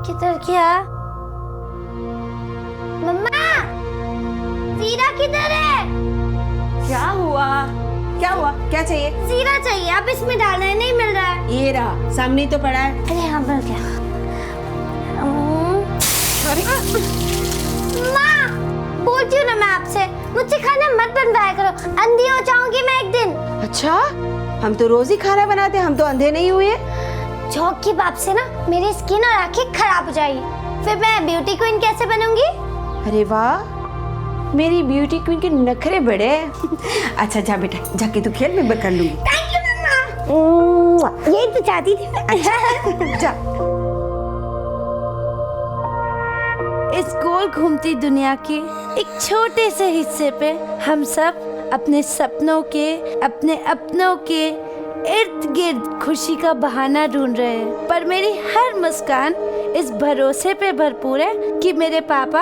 किधर गया? मम्मा, जीरा किधर है? क्या हुआ? क्या हुआ? क्या चाहिए? जीरा चाहिए, आप इसमें डाल रहे हैं, नहीं मिल रहा है। ये रहा, सामने ही तो पड़ा है। अरे हाँ, मिल गया। माँ, बोलती हूँ ना मैं आपसे, मुझसे खाना मत बनवाया करो, अंधी हो जाऊंगी मैं एक दिन। अच्छा, हम तो रोज ही खाना बनाते हैं, हम तो अंधे नहीं हुए। चौक की बात से ना मेरी स्किन और आंखें खराब हो जाएगी, फिर मैं ब्यूटी क्वीन कैसे बनूंगी? अरे वाह, मेरी ब्यूटी क्वीन के नखरे बड़े हैं। अच्छा जा बेटा, जाके तू खेल, मैं कर लूंगी। थैंक यू मम्मा। यही तो चाहती थी। अच्छा जा। इस गोल घूमती दुनिया के एक छोटे से हिस्से पे हम सब अपने सपनों के, अपने अपनों के इर्द गिर्द खुशी का बहाना ढूंढ रहे हैं। पर मेरी हर मुस्कान इस भरोसे पे भरपूर है कि मेरे पापा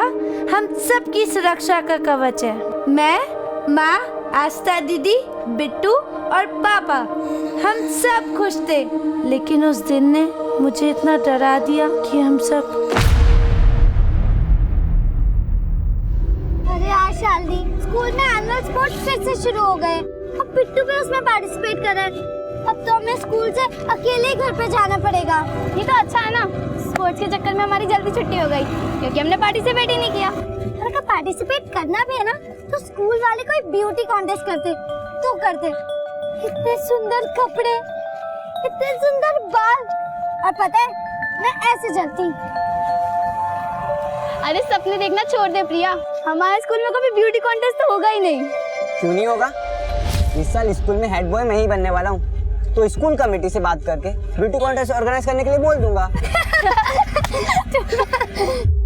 हम सबकी सुरक्षा का कवच है। मैं, माँ, आस्था दीदी, बिट्टू और पापा हम सब खुश थे, लेकिन उस दिन ने मुझे इतना डरा दिया कि हम सब। अरे यार शालिनी, स्कूल में एनुअल स्पोर्ट्स फिर से शुरू हो गए, अब बिट्टू भी उसमें पार्टिसिपेट कर रहा है। अब तो हमें स्कूल से अकेले ही घर पे जाना पड़ेगा। ये तो अच्छा है ना, स्पोर्ट्स के चक्कर में हमारी जल्दी छुट्टी हो गई क्योंकि हमने पार्टिसिपेट ही नहीं किया। और अगर पार्टिसिपेट करना भी है ना तो स्कूल वाले कोई ब्यूटी कॉन्टेस्ट करते तो करते। इतने सुंदर कपड़े, इतने सुंदर बाल, और पता है मैं ऐसे चलती। अरे सपने देखना छोड़ दे प्रिया, हमारे स्कूल में कभी ब्यूटी कॉन्टेस्ट तो होगा ही नहीं। क्यों नहीं होगा? इस साल स्कूल में हेड बॉय मैं ही बनने वाला हूँ, तो स्कूल कमेटी से बात करके ब्यूटी कॉन्टेस्ट ऑर्गेनाइज करने के लिए बोल दूंगा।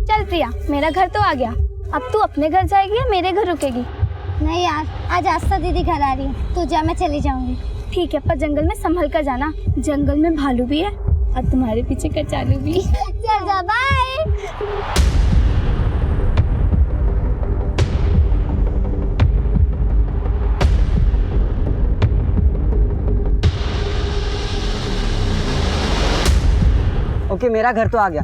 चल प्रिया, मेरा घर तो आ गया, अब तू अपने घर जाएगी या मेरे घर रुकेगी? नहीं यार, आज आस्था दीदी घर आ रही है, तू जा, मैं चली जाऊंगी। ठीक है, पर जंगल में संभल कर जाना, जंगल में भालू भी है और तुम्हारे पीछे कचालू भी। चल जा, बाय। ओके, मेरा घर तो आ गया,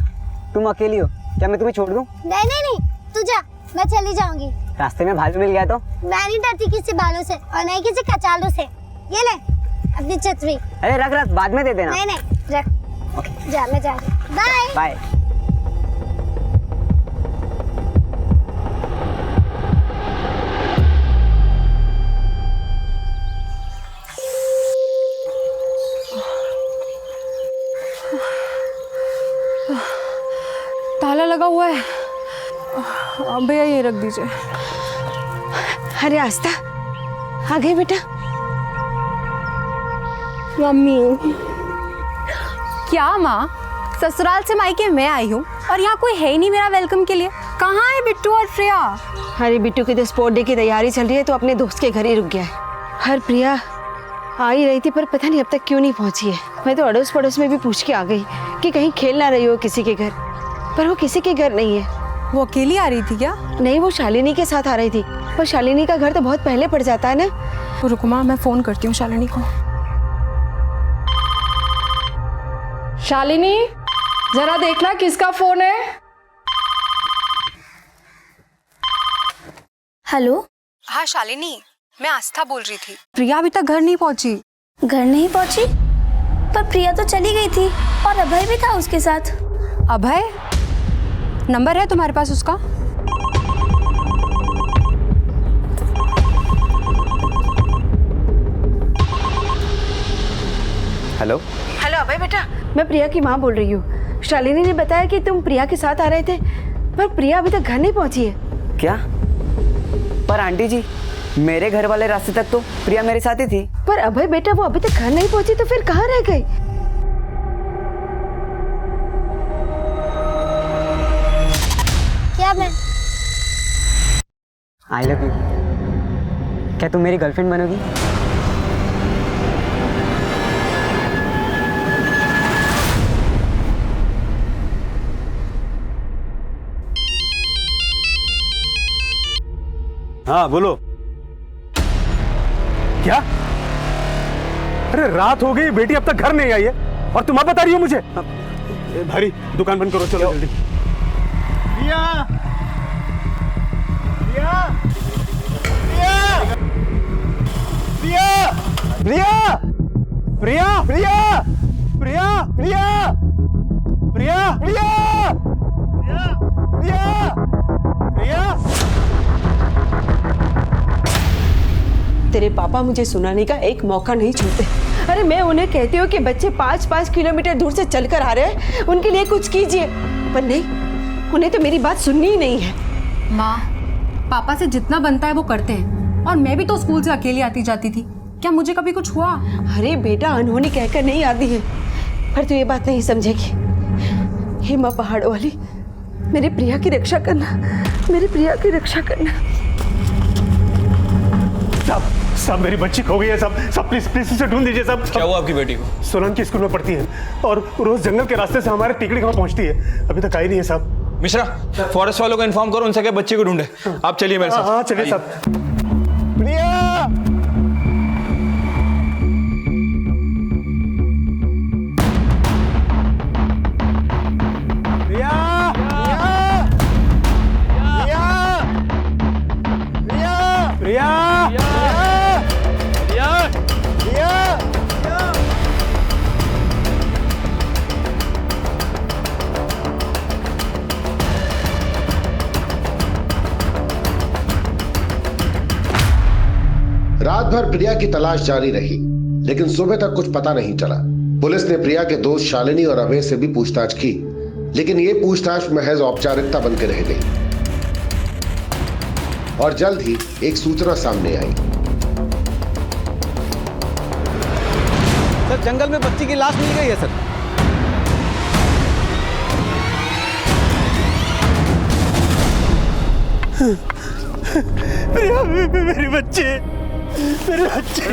तुम अकेली हो, क्या मैं तुम्हें छोड़ दूं? नहीं नहीं नहीं, तू जा, मैं चली जाऊंगी। रास्ते में भालू मिल गया तो? मैं नहीं डरती किसी बालों से और नहीं किसी कचालू से। ये ले अपनी छतरी। अरे रख रख, बाद में दे देना। नहीं नहीं रख, जा, मैं जा रही हूँ, बाय बाय। ताला लगा हुआ है। भैया ये रख दीजिए। अरे आस्था, आ गई बेटा? मम्मी। क्या माँ, ससुराल से मायके मैं आई हूँ और यहाँ कोई है ही नहीं मेरा वेलकम के लिए। कहाँ है बिट्टू और प्रिया? अरे बिट्टू की तो स्पोर्ट डे की तैयारी चल रही है, तो अपने दोस्त के घर ही रुक गया है। हर प्रिया आ ही रही थी, पर पता नहीं अब तक क्यों नहीं पहुंची है। मैं तो अड़ोस पड़ोस में भी पूछ के आ गई कि कहीं खेल ना रही हो किसी के घर, पर वो किसी के घर नहीं है। वो अकेली आ रही थी क्या? नहीं, वो शालिनी के साथ आ रही थी, पर शालिनी का घर तो बहुत पहले पड़ जाता है ना। तो रुको माँ, मैं फोन करती हूँ शालिनी को। शालिनी, जरा देखना किसका फोन है। हेलो। हाँ शालिनी, मैं आस्था बोल रही थी। प्रिया अभी तक घर नहीं पहुंची। घर नहीं पहुंची? पर प्रिया तो चली गई थी और अभय भी था उसके साथ। अभय? नंबर है तुम्हारे पास उसका? हेलो हेलो अभय बेटा, मैं प्रिया की माँ बोल रही हूँ। शालिनी ने बताया कि तुम प्रिया के साथ आ रहे थे, पर प्रिया अभी तक घर नहीं पहुंची है। क्या? पर आंटी जी, मेरे घर वाले रास्ते तक तो प्रिया मेरे साथ ही थी। पर अभय बेटा, वो अभी तक घर नहीं पहुंची तो फिर कहाँ रह गई? क्या मैं? I love you. क्या तुम मेरी गर्लफ्रेंड बनोगी? हाँ बोलो। क्या? अरे रात हो गई, बेटी अब तक घर नहीं आई है और तुम अब बता रही हो मुझे? भारी दुकान बंद करो, चलो जल्दी। प्रिया, प्रिया, प्रिया, प्रिया, प्रिया, प्रिया, प्रिया, प्रिया, प्रिया, प्रिया, प्रिया, प्रिया। तेरे पापा मुझे सुनाने का एक मौका नहीं छोड़ते। अरे मैं उन्हें कहती हूँ कि बच्चे 5-5 किलोमीटर दूर से चलकर आ रहे हैं, उनके लिए कुछ कीजिए, पर नहीं, उन्हें तो मेरी बात सुननी ही नहीं है। माँ, पापा से जितना बनता है वो करते हैं, और मैं भी तो स्कूल से अकेली आती जाती थी, क्या मुझे कभी कुछ हुआ? अरे बेटा, अनहोनी कहकर नहीं आती है, पर तू ये बात नहीं समझेगी। हे माँ पहाड़ों वाली, मेरी प्रिया की रक्षा करना, मेरी प्रिया की रक्षा करना। सब मेरी बच्ची खो गई है। सब प्लीज इसे ढूंढ दीजिए। सब क्या हुआ आपकी बेटी को? सोलन की स्कूल में पढ़ती है और रोज जंगल के रास्ते से हमारे टिकड़ी गांव पहुंचती है, अभी तक आई नहीं है साहब। मिश्रा, फॉरेस्ट वालों को इन्फॉर्म करो, उनसे कहे बच्चे को ढूंढे। आप चलिए मेरे साथ। हाँ चलिए साहब। प्रिया, प्रिया, रात भर प्रिया की तलाश जारी रही, लेकिन सुबह तक कुछ पता नहीं चला। पुलिस ने प्रिया के दोस्त शालिनी और अभय से भी पूछताछ की, लेकिन ये पूछताछ महज औपचारिकता बनकर रह गई। और जल्द ही एक सूचना सामने आई। सर, जंगल में बच्ची की लाश मिल गई है सर। मेरी बच्ची, मेरे बच्चे,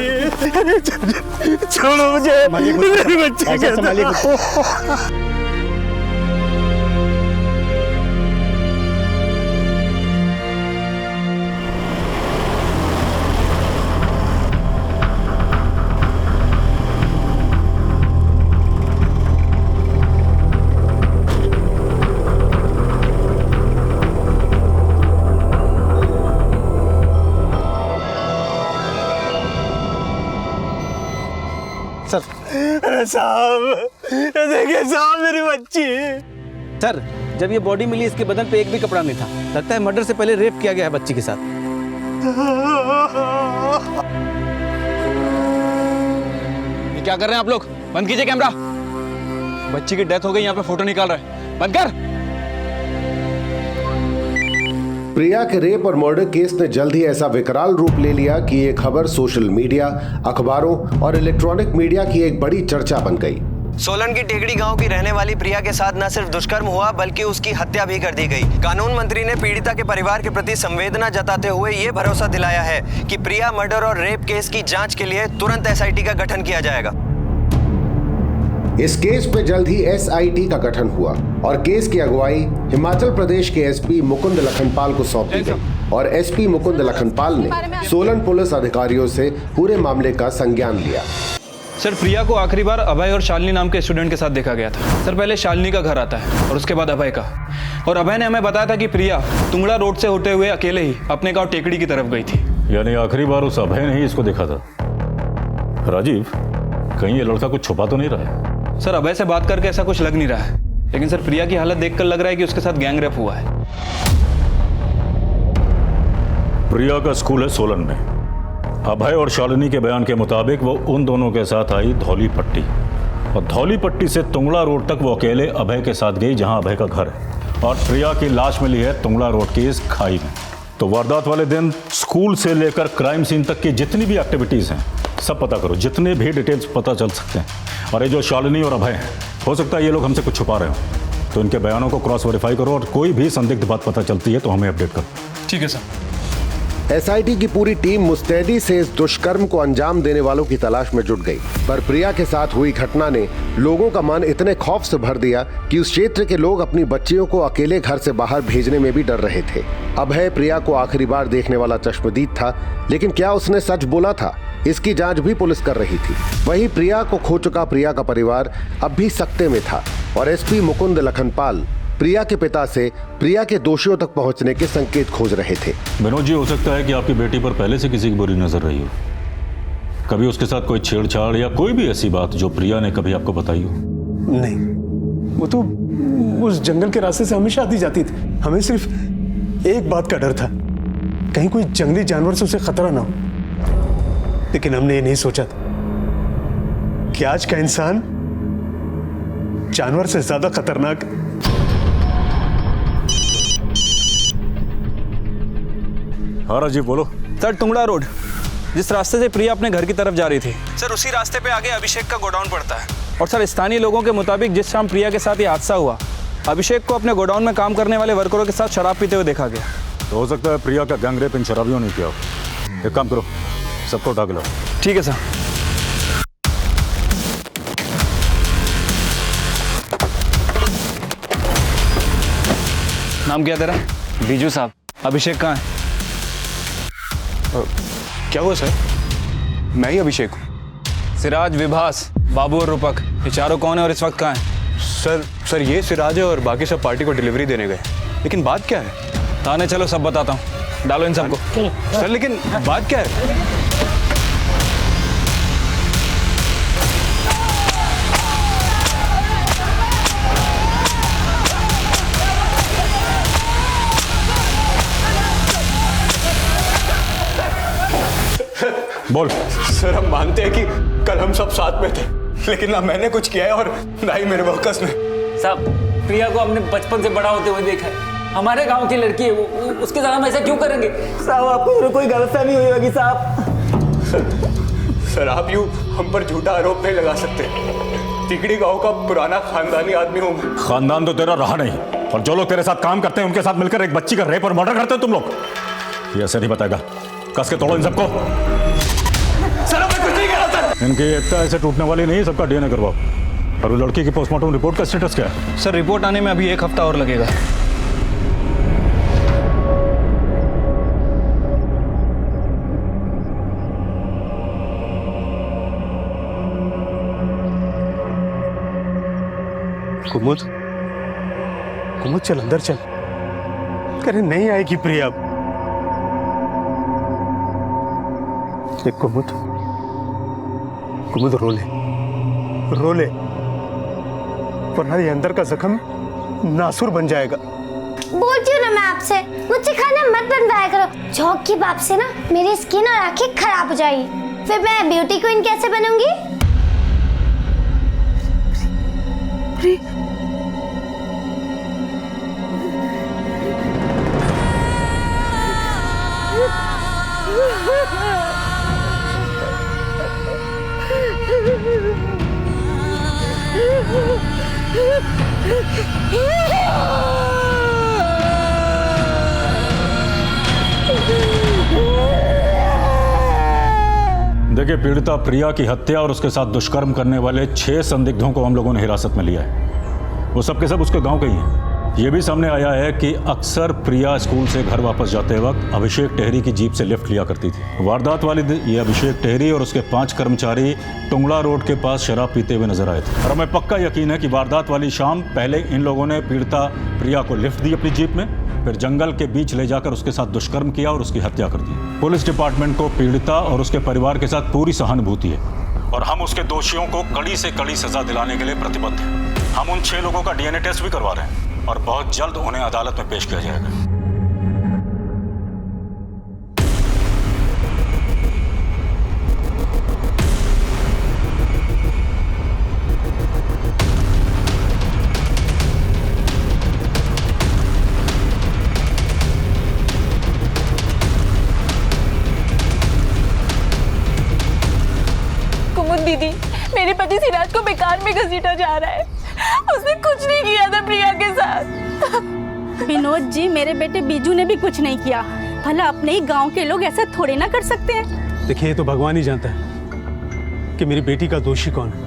छोड़ो मुझे, मेरी बच्ची। अरे साहब, देखिए साहब, मेरी बच्ची। सर, जब ये बॉडी मिली इसके बदन पे एक भी कपड़ा नहीं था। लगता है मर्डर से पहले रेप किया गया है बच्ची के साथ। ये क्या कर रहे हैं आप लोग? बंद कीजिए कैमरा। बच्ची की डेथ हो गई, यहाँ पे फोटो निकाल रहे हैं। बंद कर। प्रिया के रेप और मर्डर केस ने जल्द ही ऐसा विकराल रूप ले लिया कि ये खबर सोशल मीडिया, अखबारों और इलेक्ट्रॉनिक मीडिया की एक बड़ी चर्चा बन गई। सोलन की टेकड़ी गांव की रहने वाली प्रिया के साथ न सिर्फ दुष्कर्म हुआ बल्कि उसकी हत्या भी कर दी गई। कानून मंत्री ने पीड़िता के परिवार के प्रति संवेदना जताते हुए ये भरोसा दिलाया है कि प्रिया मर्डर और रेप केस की जांच के लिए तुरंत एसआईटी का गठन किया जाएगा। इस केस पे जल्द ही एसआईटी का गठन हुआ और केस की अगुवाई हिमाचल प्रदेश के एसपी मुकुंद लखनपाल को सौंप दी गई और एसपी मुकुंद लखनपाल ने सोलन पुलिस अधिकारियों से पूरे मामले का संज्ञान लिया। सर, प्रिया को आखिरी बार अभय और शालिनी नाम के स्टूडेंट के साथ देखा गया था। सर, पहले शालिनी का घर आता है और उसके बाद अभय का। और अभय ने हमें बताया था कि प्रिया तुंगड़ा रोड से होते हुए अकेले ही अपने गांव टेकड़ी की तरफ गई थी। यानी आखिरी बार उस अभय ने ही इसको देखा था। राजीव, कहीं ये लड़का कुछ छुपा तो नहीं रहा है? सर, अभय से बात करके ऐसा कुछ लग नहीं रहा है, लेकिन सर प्रिया की हालत देखकर लग रहा है कि उसके साथ गैंग रेप हुआ है। प्रिया का स्कूल है सोलन में। अभय और शालिनी के बयान के मुताबिक वो उन दोनों के साथ आई धौली पट्टी और धौली पट्टी से तुंगड़ा रोड तक वो अकेले अभय के साथ गई, जहां अभय का घर है। और प्रिया की लाश मिली है तुंगड़ा रोड की इस खाई में। तो वारदात वाले दिन स्कूल से लेकर क्राइम सीन तक की जितनी भी एक्टिविटीज हैं सब पता करो, जितने भी डिटेल्स पता चल सकते हैं। और ये जो शालिनी और अभय हैं, हो सकता है ये लोग हमसे कुछ छुपा रहे हो, तो इनके बयानों को क्रॉस वेरीफाई करो और कोई भी संदिग्ध बात पता चलती है तो हमें अपडेट करो। ठीक है सर। एसआईटी की पूरी टीम मुस्तैदी से इस दुष्कर्म को अंजाम देने वालों की तलाश में जुट गई, पर प्रिया के साथ हुई घटना ने लोगों का मन इतने खौफ से भर दिया कि उस क्षेत्र के लोग अपनी बच्चियों को अकेले घर से बाहर भेजने में भी डर रहे थे। अभय प्रिया को आखिरी बार देखने वाला चश्मदीद था, लेकिन क्या उसने सच बोला था, इसकी जांच भी पुलिस कर रही थी। वहीं प्रिया को खो चुका प्रिया का परिवार अब भी सकते में था। और एसपी मुकुंद लखनपाल प्रिया के पिता से प्रिया के दोषियों तक पहुंचने के संकेत खोज रहे थे। विनोद जी, हो सकता है कि आपकी बेटी पर पहले से किसी की बुरी नजर रही हो। कभी उसके साथ कोई छेड़छाड़ या कोई भी ऐसी बात जो प्रिया ने कभी आपको बताई हो? नहीं, वो तो उस जंगल के रास्ते से हमेशा आती जाती थी। हमें सिर्फ एक बात का डर था, कहीं कोई जंगली जानवर से उसे खतरा ना हो। लेकिन हमने ये नहीं सोचा था कि आज का इंसान जानवर से ज्यादा खतरनाक है। हाँ राजीव, बोलो। सर, टुंगड़ा रोड, जिस रास्ते से प्रिया अपने घर की तरफ जा रही थी सर, उसी रास्ते पे आगे अभिषेक का गोडाउन पड़ता है। और सर, स्थानीय लोगों के मुताबिक जिस शाम प्रिया के साथ ये हादसा हुआ, अभिषेक को अपने गोडाउन में काम करने वाले वर्करों के साथ शराब पीते हुए देखा गया। तो हो सकता है प्रिया का गैंग रेप इन शराबियों ने किया हो। एक काम करो, सबको उठा के लाओ। ठीक है सर। नाम क्या तेरा? बीजू साहब। अभिषेक कहाँ है? क्या हुआ सर? मैं ही अभिषेक हूँ। सिराज, विभास, बाबू और रूपक, ये चारों कौन है और इस वक्त कहाँ है? सर ये सिराज है और बाकी सब पार्टी को डिलीवरी देने गए। लेकिन बात क्या है? थाने चलो, सब बताता हूँ। डालो इन सबको। सर लेकिन बात क्या है? बोल। सर, हम मानते हैं कि कल हम सब साथ में थे, लेकिन ना मैंने कुछ किया है और ना ही मेरे वर्कर्स ने। साहब, प्रिया को हमने बचपन से बड़ा होते हुए देखा है। हमारे गांव की लड़की है वो, उसके साथ हम ऐसा क्यों करेंगे? साहब, आपको कोई गलतफहमी हुई होगी साहब। सर, आप यूं हम पर झूठा आरोप नहीं लगा सकते। तिकड़ी गांव का पुराना खानदानी आदमी हूं मैं। खानदान तो तेरा रहा नहीं, और जो लोग तेरे साथ काम करते हैं उनके साथ मिलकर एक बच्ची का रेप और मर्डर करते हो तुम लोग। ये ऐसे नहीं बताएगा, कस के तोड़ो इन सबको। सर, मैं कुछ नहीं कह रहा सर। इनकी एकता ऐसे टूटने वाली नहीं, सबका डीएनए करवाओ। और वो लड़की की पोस्टमार्टम रिपोर्ट का स्टेटस क्या है? सर, रिपोर्ट आने में अभी 1 हफ्ता और लगेगा। कुमुद चल अंदर चल। करे नहीं आएगी प्रिया। एक कुमुद रो ले, वरना ये अंदर का जख्म नासुर बन जाएगा। बोलती हूँ ना मैं आपसे, मुझसे खाना मत बनवाया करो। झोंक की बाप से ना मेरी स्किन और आंखें खराब हो जाएगी, फिर मैं ब्यूटी क्वीन कैसे बनूंगी? देखिए, पीड़िता प्रिया की हत्या और उसके साथ दुष्कर्म करने वाले 6 संदिग्धों को हम लोगों ने हिरासत में लिया है। वो सब के सब उसके गांव के ही हैं। ये भी सामने आया है कि अक्सर प्रिया स्कूल से घर वापस जाते वक्त अभिषेक टेहरी की जीप से लिफ्ट लिया करती थी। वारदात वाली दिन ये अभिषेक टेहरी और उसके 5 कर्मचारी टुंगड़ा रोड के पास शराब पीते हुए नजर आए थे। और हमें पक्का यकीन है कि वारदात वाली शाम पहले इन लोगों ने पीड़िता प्रिया को लिफ्ट दी अपनी जीप में, फिर जंगल के बीच ले जाकर उसके साथ दुष्कर्म किया और उसकी हत्या कर दी। पुलिस डिपार्टमेंट को पीड़िता और उसके परिवार के साथ पूरी सहानुभूति है और हम उसके दोषियों को कड़ी से कड़ी सजा दिलाने के लिए प्रतिबद्ध हैं। हम उन 6 लोगों का डीएनए टेस्ट भी करवा रहे हैं और बहुत जल्द उन्हें अदालत में पेश किया जाएगा। कुमुद दीदी, मेरे पति सिराज को बेकार में घसीटा जा रहा है। उसने कुछ नहीं किया था प्रिया के साथ। विनोद जी, मेरे बेटे बीजू ने भी कुछ नहीं किया। भला अपने ही गांव के लोग ऐसा थोड़े ना कर सकते हैं। देखिए, ये तो भगवान ही जानता है कि मेरी बेटी का दोषी कौन है,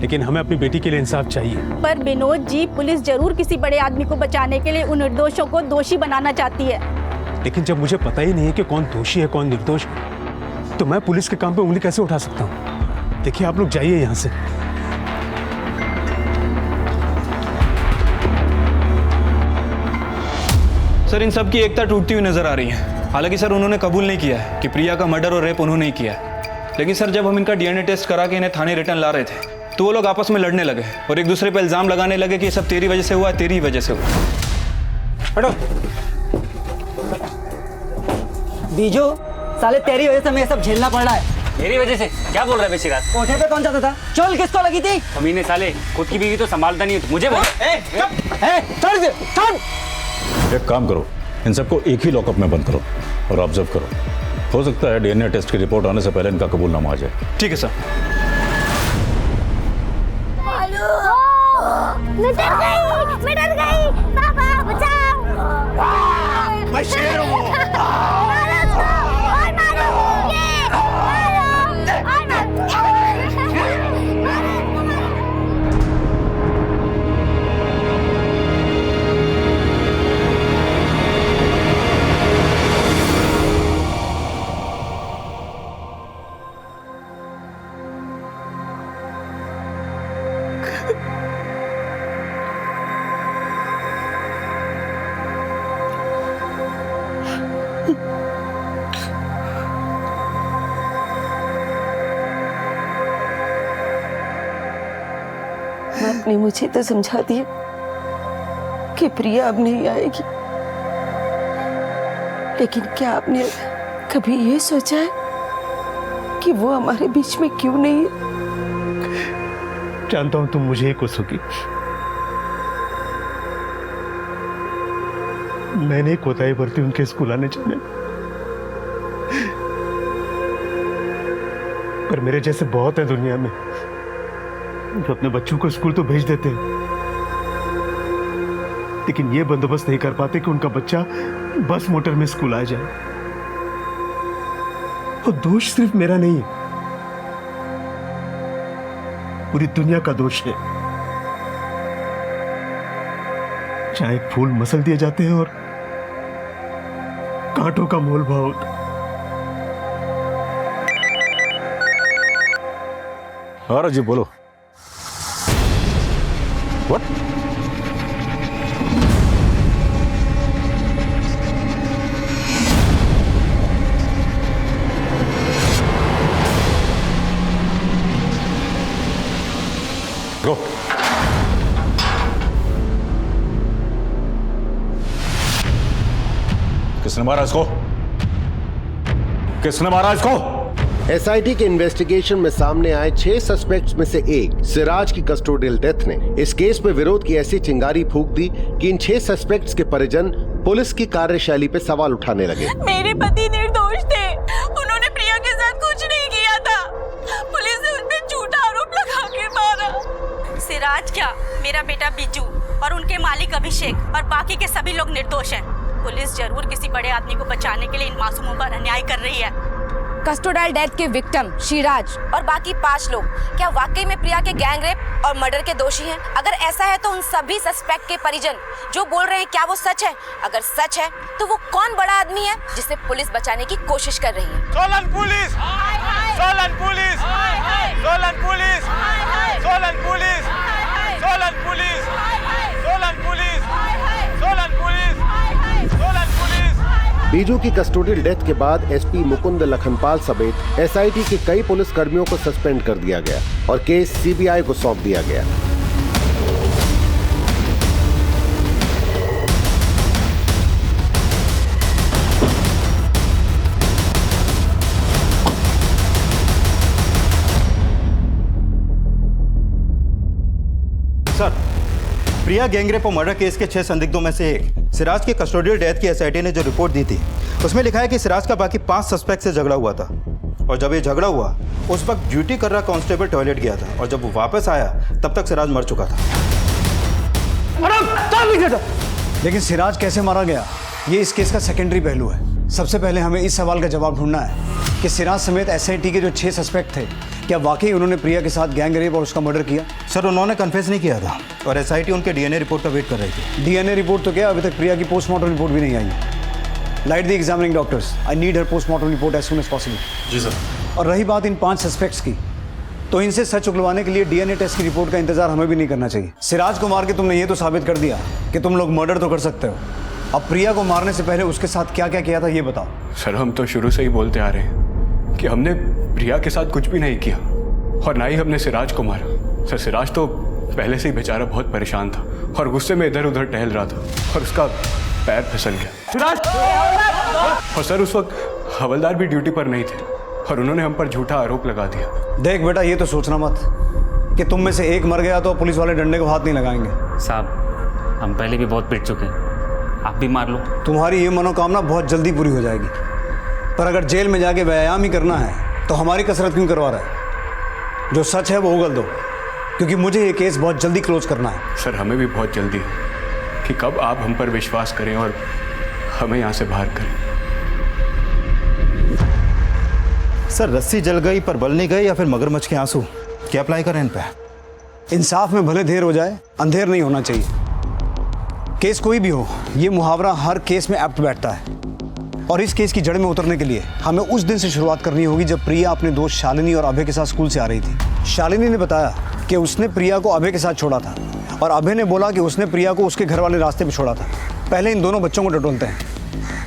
लेकिन हमें अपनी बेटी के लिए इंसाफ चाहिए। पर विनोद जी, पुलिस जरूर किसी बड़े आदमी को बचाने के लिए उन निर्दोषों को दोषी बनाना चाहती है। लेकिन जब मुझे पता ही नहीं है कि कौन दोषी है कौन निर्दोष, तो मैं पुलिस के काम पे उंगली कैसे उठा सकता हूँ? देखिए, आप लोग जाइए यहाँ से। सर इन सब की एकता टूटती हुई नजर आ रही है। हालांकि सर उन्होंने कबूल नहीं किया है कि प्रिया का मर्डर और रेप उन्होंने ही किया है। लेकिन सर जब हम इनका डीएनए टेस्ट करा के इन्हें थाने रिटर्न ला रहे थे तो वो लोग आपस में लड़ने लगे और एक दूसरे पर इल्जाम लगाने लगे कि ये सब तेरी वजह से हुआ, तेरी वजह से हुआ। हटो। बीजू, साले तेरी वजह से हमें ये सब झेलना पड़ रहा है। मेरी वजह से? क्या बोल रहा है बेशिरात? कोठे पे कौन जाता था? चोल किसको लगी थी? कमीने साले, खुद की बीवी तो संभालता नहीं है, मुझे बोल। एक काम करो, इन सबको एक ही लॉकअप में बंद करो और ऑब्जर्व करो। हो सकता है डीएनए टेस्ट की रिपोर्ट आने से पहले इनका कबूलनामा आ जाए। ठीक है सर। मैं डर गई, पापा बचाओ। मैं शेर हूँ। आपने मुझे तो समझा दिया कि प्रिया अब नहीं आएगी, लेकिन क्या आपने कभी ये सोचा है कि वो हमारे बीच में क्यों नहीं है? जानता हूं तुम मुझे ही कोसोगी। मैंने कोताही बरती उनके स्कूल आने जाने, पर मेरे जैसे बहुत हैं दुनिया में जो अपने बच्चों को स्कूल तो भेज देते हैं, लेकिन ये बंदोबस्त नहीं कर पाते कि उनका बच्चा बस मोटर में स्कूल आ जाए। और दोष सिर्फ मेरा नहीं है, पूरी दुनिया का दोष है। चाहे फूल मसल दिए जाते हैं और कांटों का मोल भाव होता। हाँ जी बोलो। What? Go. किसने मारा इसको? किसने मारा इसको? एसआईटी के इन्वेस्टिगेशन में सामने आए 6 सस्पेक्ट्स में से एक सिराज की कस्टोडियल डेथ ने इस केस में विरोध की ऐसी चिंगारी फूंक दी कि इन 6 सस्पेक्ट्स के परिजन पुलिस की कार्यशैली पे सवाल उठाने लगे। मेरे पति निर्दोष थे, उन्होंने प्रिया के साथ कुछ नहीं किया था। पुलिस ने उन पे झूठा आरोप लगा के मारा। सिराज क्या, मेरा बेटा बिज्जू और उनके मालिक अभिषेक और बाकी के सभी लोग निर्दोष हैं। पुलिस जरूर किसी बड़े आदमी को बचाने के लिए इन मासूमों पर अन्याय कर रही है। कस्टोडियल डेथ के विक्टिम शिराज और बाकी 5 लोग क्या वाकई में प्रिया के गैंग रेप और मर्डर के दोषी हैं? अगर ऐसा है तो उन सभी सस्पेक्ट के परिजन जो बोल रहे हैं क्या वो सच है? अगर सच है तो वो कौन बड़ा आदमी है जिसे पुलिस बचाने की कोशिश कर रही है? Solan police! Solan police! Solan police! Solan police! Solan police! Solan police! Solan police! Solan police! Biju की कस्टोडियल डेथ के बाद एसपी मुकुंद लखनपाल समेत एसआईटी के कई पुलिस कर्मियों को सस्पेंड कर दिया गया और केस सीबीआई को सौंप दिया गया। सर, प्रिया गैंगरेप और मर्डर केस के 6 संदिग्धों में से एक सिराज के कस्टोडियल डेथ की एसआईटी ने जो रिपोर्ट दी थी उसमें लिखा है कि सिराज का बाकी 5 सस्पेक्ट से झगड़ा हुआ था और जब ये झगड़ा हुआ उस वक्त ड्यूटी कर रहा कांस्टेबल टॉयलेट गया था और जब वो वापस आया तब तक सिराज मर चुका था। लेकिन सिराज कैसे मारा गया ये इस केस का सेकेंडरी पहलू है। सबसे पहले हमें इस सवाल का जवाब ढूंढना है कि सिराज समेत एसआईटी के जो 6 सस्पेक्ट थे क्या वाकई उन्होंने प्रिया के साथ गैंग रेप और उसका मर्डर किया? सर, उन्होंने कन्फेस नहीं किया था और एसआईटी उनके डीएनए रिपोर्ट का वेट कर रही थी। डीएनए रिपोर्ट तो क्या, अभी तक प्रिया की पोस्टमार्टम रिपोर्ट भी नहीं आई है। Light the examining doctors, I need her postmortem report as soon as possible. जी सर। और रही बात इन 5 सस्पेक्ट्स की, तो इनसे सच उगलवाने के लिए डीएनए टेस्ट की रिपोर्ट का इंतजार हमें भी नहीं करना चाहिए। सिराज को मार के तुमने ये तो साबित कर दिया कि तुम लोग मर्डर तो कर सकते हो। अब प्रिया को मारने से पहले उसके साथ क्या क्या किया था ये बताओ। सर हम तो शुरू से ही बोलते आ रहे हैं कि हमने प्रिया के साथ कुछ भी नहीं किया और ना ही हमने सिराज को मारा। सर सिराज तो पहले से ही बेचारा बहुत परेशान था और गुस्से में इधर उधर टहल रहा था और उसका पैर फिसल गया। और सर उस वक्त हवलदार भी ड्यूटी पर नहीं थे और उन्होंने हम पर झूठा आरोप लगा दिया। देख बेटा, ये तो सोचना मत कि तुम में से एक मर गया तो पुलिस वाले डंडे को हाथ नहीं लगाएंगे। साहब हम पहले भी बहुत पिट चुके हैं, आप भी मार लो। तुम्हारी ये मनोकामना बहुत जल्दी पूरी हो जाएगी, पर अगर जेल में जाके व्यायाम ही करना है तो हमारी कसरत क्यों करवा रहा है? जो सच है वो उगल दो, क्योंकि मुझे ये केस बहुत जल्दी क्लोज करना है। सर हमें भी बहुत जल्दी है कि कब आप हम पर विश्वास करें और हमें यहाँ से बाहर करें। सर रस्सी जल गई पर बल नहीं गए या फिर मगरमच्छ के आंसू, क्या अप्लाई करें इन पे? इंसाफ में भले देर हो जाए, अंधेर नहीं होना चाहिए। केस कोई भी हो, ये मुहावरा हर केस में एप्ट बैठता है। और इस केस की जड़ में उतरने के लिए हमें उस दिन से शुरुआत करनी होगी जब प्रिया अपने दोस्त शालिनी और अभय के साथ स्कूल से आ रही थी। शालिनी ने बताया कि उसने प्रिया को अभय के साथ छोड़ा था और अभय ने बोला कि उसने प्रिया को उसके घर वाले रास्ते पर छोड़ा था। पहले इन दोनों बच्चों को टटोलते हैं,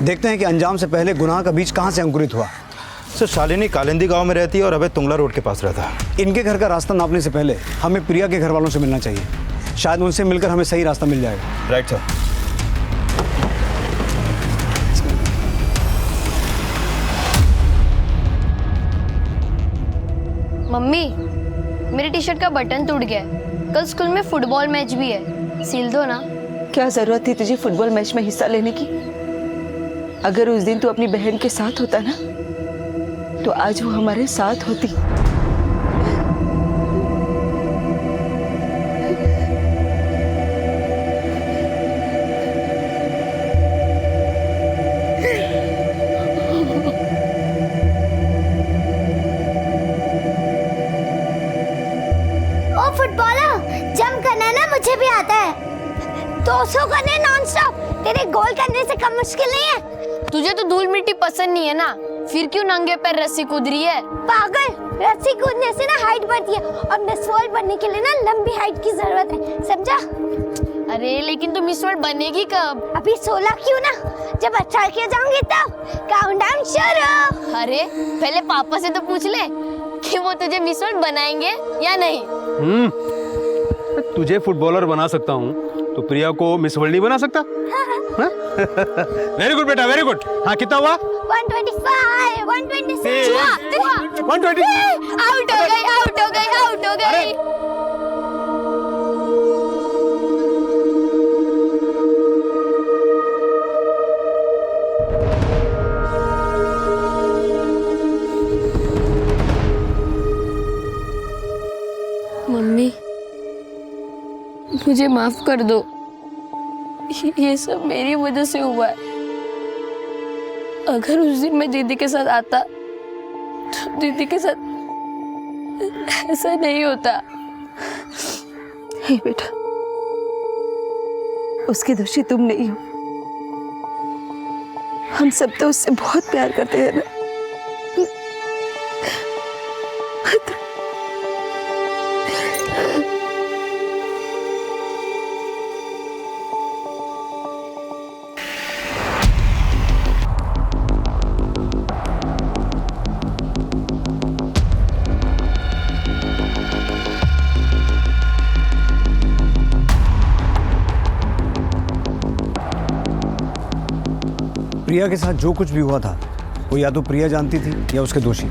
देखते हैं कि अंजाम से पहले गुनाह का बीज कहाँ से अंकुरित हुआ। सर शालिनी कालिंदी गांव में रहती है और अभय तुंगला रोड के पास रहता है। इनके घर का रास्ता नापने से पहले हमें प्रिया के घर वालों से मिलना चाहिए, शायद उनसे मिलकर हमें सही रास्ता मिल जाएगा। Right sir. मम्मी, मेरी टी शर्ट का बटन टूट गया है। कल स्कूल में फुटबॉल मैच भी है, सिल दो ना। क्या जरूरत थी तुझे फुटबॉल मैच में हिस्सा लेने की? अगर उस दिन तू अपनी बहन के साथ होता ना तो आज वो हमारे साथ होती। ओ फुटबॉलर, जंप करना ना मुझे भी आता है। 200 करने नॉन स्टॉप, तेरे गोल करने से कम मुश्किल नहीं है। तुझे तो धूल मिट्टी पसंद नहीं है ना, फिर क्यों नंगे पैर रस्सी कूद रही है? पागल, रस्सी कूदने से ना हाइट बढ़ती है और मिस वर्ल्ड बनने के लिए ना लंबी हाइट की जरूरत है, समझा? अरे लेकिन तू मिस वर्ल्ड बनेगी कब? अभी 16 क्यों ना, जब 18 किया जाऊंगी तब। काउंटडाउन शुरू। अरे पहले पापा से तो पूछ ले कि वो तुझे मिस वर्ल्ड बनाएंगे या नहीं। तुझे फुटबॉलर बना सकता हूँ तो प्रिया को मिस वर्ल्ड नहीं बना सकता? वेरी गुड बेटा, वेरी गुड। हाँ कितना हुआ? 125, 126। 120। आउट हो गई, आउट हो गई, आउट हो गई। मम्मी, मुझे माफ कर दो, ये सब मेरी वजह से हुआ है। अगर उस दिन मैं दीदी के साथ आता तो दीदी के साथ ऐसा नहीं होता। हे बेटा, उसकी दोषी तुम नहीं हो, हम सब तो उससे बहुत प्यार करते हैं ना। प्रिया के साथ जो कुछ भी हुआ था वो या तो प्रिया जानती थी या उसके दोषी।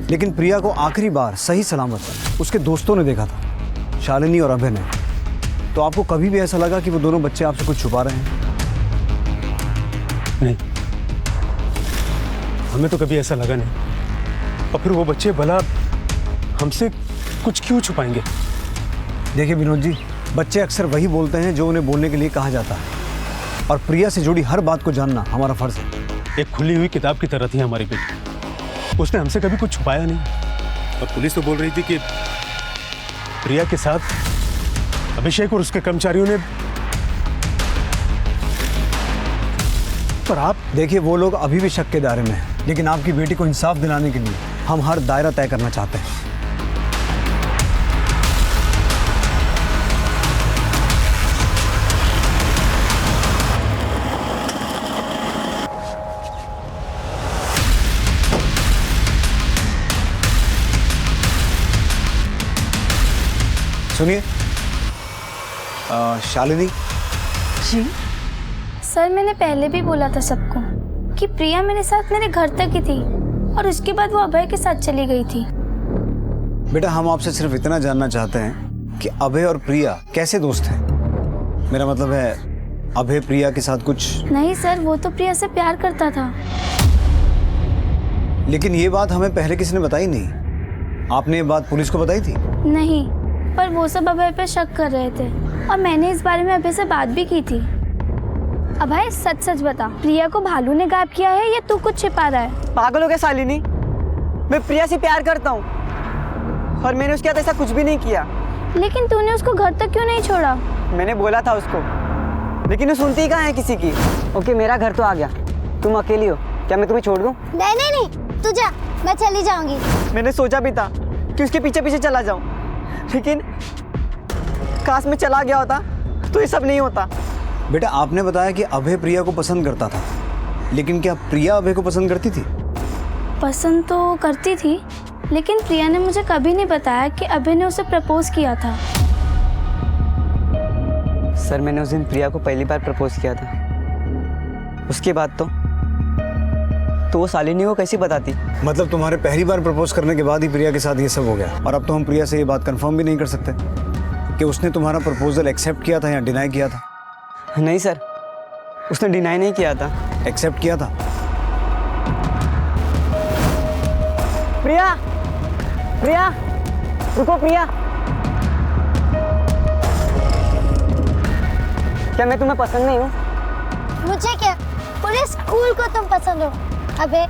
लेकिन प्रिया को आखिरी बार सही सलामत उसके दोस्तों ने देखा था, शालिनी और अभय ने। तो आपको कभी भी ऐसा लगा कि वो दोनों बच्चे आपसे कुछ छुपा रहे हैं? नहीं, हमें तो कभी ऐसा लगा नहीं। और फिर वो बच्चे भला हमसे कुछ क्यों छुपाएंगे? देखिए विनोद जी, बच्चे अक्सर वही बोलते हैं जो उन्हें बोलने के लिए कहा जाता है, और प्रिया से जुड़ी हर बात को जानना हमारा फर्ज है। एक खुली हुई किताब की तरह थी हमारी बेटी, उसने हमसे कभी कुछ छुपाया नहीं। और पुलिस तो बोल रही थी कि प्रिया के साथ अभिषेक और उसके कर्मचारियों ने। पर आप देखिए, वो लोग अभी भी शक के दायरे में हैं, लेकिन आपकी बेटी को इंसाफ दिलाने के लिए हम हर दायरा तय करना चाहते हैं। सुनिए शालिनी। जी सर, मैंने पहले भी बोला था सबको कि प्रिया मेरे साथ मेरे घर तक ही थी और उसके बाद वो अभय के साथ चली गई थी। बेटा हम आपसे सिर्फ इतना जानना चाहते हैं कि अभय और प्रिया कैसे दोस्त हैं। मेरा मतलब है अभय प्रिया के साथ कुछ। नहीं सर, वो तो प्रिया से प्यार करता था। लेकिन ये बात हमें पहले किसी ने बताई नहीं। आपने ये बात पुलिस को बताई थी? नहीं, पर वो सब अभय पे शक कर रहे थे और मैंने इस बारे में अभय से बात भी की थी। अभय सच सच बता, प्रिया को भालू ने गायब किया है या तू कुछ छिपा रहा है? पागल हो गया शालिनी, मैं प्रिया से प्यार करता हूँ और मैंने उसके साथ ऐसा कुछ भी नहीं किया। लेकिन तूने उसको घर तक क्यों नहीं छोड़ा? मैंने बोला था उसको, लेकिन वो सुनती ही कहाँ है किसी की। ओके, मेरा घर तो आ गया, तुम अकेली हो, क्या मैं तुम्हें छोड़ दूँ? नहीं नहीं नहीं, तू जा, मैं चली जाऊंगी। मैंने सोचा भी था कि उसके पीछे पीछे चला जाऊं, लेकिन काश में चला गया होता तो ये सब नहीं होता। बेटा आपने बताया कि अभय प्रिया को पसंद करता था, लेकिन क्या प्रिया अभय को पसंद करती थी? पसंद तो करती थी, लेकिन प्रिया ने मुझे कभी नहीं बताया कि अभय ने उसे प्रपोज किया था। सर, मैंने उस दिन प्रिया को पहली बार प्रपोज किया था, उसके बाद तो वो शालिनी को कैसी बताती? मतलब तुम्हारे पहली बार प्रपोज करने के बाद ही प्रिया के साथ ये सब हो गया, और अब तो हम प्रिया से ये बात कंफर्म भी नहीं कर सकते कि उसने तुम्हारा प्रपोजल एक्सेप्ट किया था या डिनाई किया था। नहीं सर, उसने डिनाई नहीं किया था, एक्सेप्ट किया था। प्रिया, प्रिया, रुको प्रिया, क्या मैं तुम्हें पसंद नहीं हूँ? मुझे क्या, पूरे स्कूल को तुम पसंद हो। अबे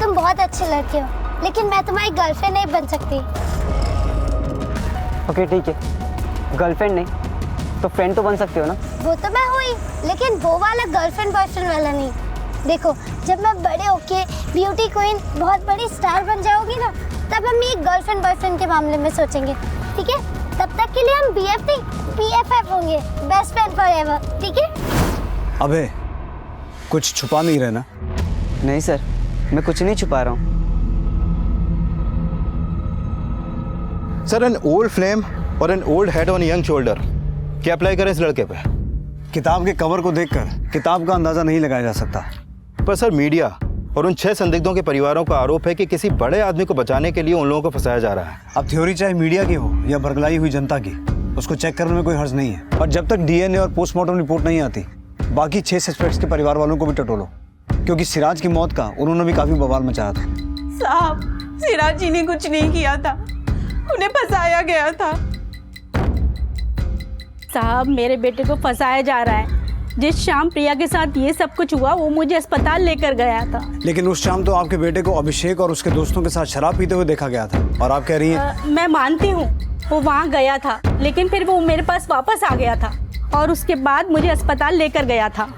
तुम बहुत अच्छी लड़की हो, लेकिन मैं तुम्हारी गर्लफ्रेंड नहीं बन सकती। ओके ठीक है, गर्लफ्रेंड नहीं तो फ्रेंड तो बन सकते हो ना? वो तो मैं हुई, लेकिन वो वाला गर्लफ्रेंड बॉयफ्रेंड वाला नहीं। देखो, जब मैं बड़े होके ब्यूटी क्वीन बहुत बड़ी स्टार बन जाऊंगी ना, तब हम एक गर्लफ्रेंड बॉयफ्रेंड के मामले में सोचेंगे, ठीक है? तब तक के लिए हम BFT BFF होंगे, बेस्ट फ्रेंड फॉरएवर, ठीक है? अबे कुछ छुपा नहीं रहे ना? नहीं सर, मैं कुछ नहीं छुपा रहा हूँ। सर, एन ओल्ड फ्लेम और an old head on young shoulder, क्या अप्लाई करें इस लड़के पे? किताब के कवर को देखकर किताब का अंदाजा नहीं लगाया जा सकता। पर सर, मीडिया और उन 6 संदिग्धों के परिवारों का आरोप है कि किसी बड़े आदमी को बचाने के लिए उन लोगों को फंसाया जा रहा है। अब थ्योरी चाहे मीडिया की हो या बरगलाई हुई जनता की, उसको चेक करने में कोई हर्ज नहीं है। और जब तक DNA और पोस्टमार्टम रिपोर्ट नहीं आती, बाकी 6 सस्पेक्ट्स के परिवार वालों को भी टटोलो, क्योंकि सिराज की मौत का उन्होंने भी काफी बवाल मचाया था। साहब, सिराज जी ने कुछ नहीं किया था, उन्हें फंसाया गया था। साहब, मेरे बेटे को फंसाया जा रहा है। जिस शाम प्रिया के साथ ये सब कुछ हुआ, वो मुझे अस्पताल लेकर गया था। लेकिन उस शाम तो आपके बेटे को अभिषेक और उसके दोस्तों के साथ शराब पीते हुए देखा गया था, और आप कह रही हैं? मैं मानती हूँ वो वहाँ गया था, लेकिन फिर वो मेरे पास वापस आ गया था और उसके बाद मुझे अस्पताल लेकर गया था।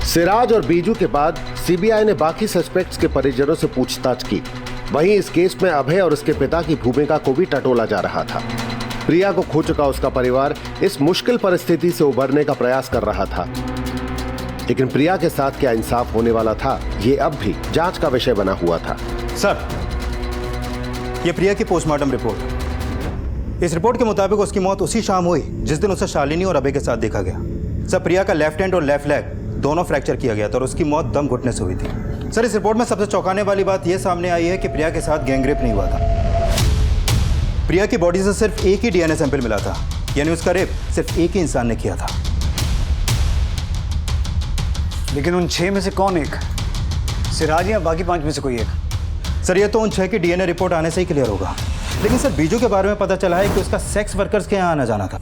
सिराज और बीजू के बाद CBI ने बाकी सस्पेक्ट्स के परिजनों से पूछताछ की। वहीं इस केस में अभय और उसके पिता की भूमिका को भी टटोला जा रहा था। प्रिया को खो चुका उसका परिवार इस मुश्किल परिस्थिति से उबरने का प्रयास कर रहा था, लेकिन प्रिया के साथ क्या इंसाफ होने वाला था, ये अब भी जांच का विषय बना हुआ था। सर, ये प्रिया की पोस्टमार्टम रिपोर्ट, इस रिपोर्ट के मुताबिक उसकी मौत उसी शाम हुई जिस दिन उसे शालिनी और अभय के साथ देखा गया। सर, प्रिया का लेफ्ट हैंड और लेफ्ट लेग दोनों फ्रैक्चर किया गया था और उसकी मौत दम घुटने से हुई थी। सर, इस रिपोर्ट में सबसे चौंकाने वाली बात यह सामने आई है कि प्रिया के साथ गैंगरेप नहीं हुआ था। प्रिया की बॉडी से सिर्फ एक ही DNA सैंपल मिला था, यानी उसका रेप सिर्फ एक ही इंसान ने किया था। लेकिन उन 6 में से कौन एक? सिराज या बाकी 5 में से कोई एक? सर, ये तो उन 6 की DNA रिपोर्ट आने से ही क्लियर होगा। लेकिन सर, बीजू के बारे में पता चला है कि उसका सेक्स वर्कर्स के यहाँ आना जाना था।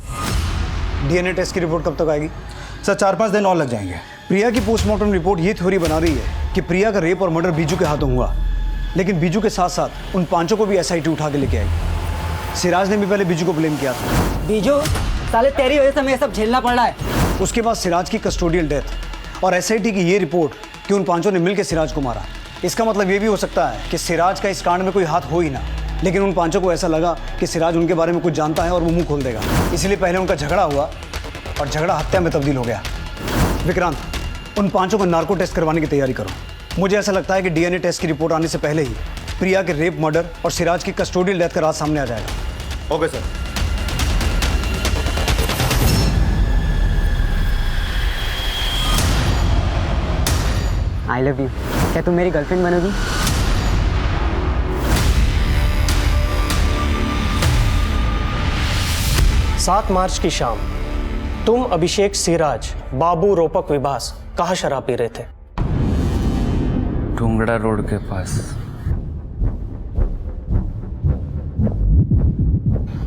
DNA टेस्ट की रिपोर्ट कब तक आएगी? सर, 4-5 दिन और लग जाएंगे। प्रिया की पोस्टमार्टम रिपोर्ट ये थ्योरी बना रही है कि प्रिया का रेप और मर्डर बीजू के हाथों हुआ, लेकिन बीजू के साथ साथ उन 5 को भी SIT उठा के लेके आई। सिराज ने भी पहले बीजू को ब्लेम किया था। बीजू, साले तेरी वजह से हमें सब झेलना पड़ रहा है। उसके बाद सिराज की कस्टोडियल डेथ और SIT की ये रिपोर्ट कि उन 5 ने मिलकर सिराज को मारा। इसका मतलब ये भी हो सकता है कि सिराज का इस कांड में कोई हाथ हो ही ना, लेकिन उन 5 को ऐसा लगा कि सिराज उनके बारे में कुछ जानता है और वो मुंह खोल देगा, इसलिए पहले उनका झगड़ा हुआ और झगड़ा हत्या में तब्दील हो गया। विक्रांत, उन 5 को नार्को टेस्ट करवाने की तैयारी करो। मुझे ऐसा लगता है कि DNA टेस्ट की रिपोर्ट आने से पहले ही प्रिया के रेप, मर्डर और सिराज की कस्टोडियल डेथ का राज सामने आ जाएगा। Okay sir. I love you. क्या तुम मेरी गर्लफ्रेंड बनोगी? सात मार्च की शाम तुम, अभिषेक, सिराज, बाबू, रोपक, विभास कहाँ शराब पी रहे थे? टुंगड़ा रोड के पास।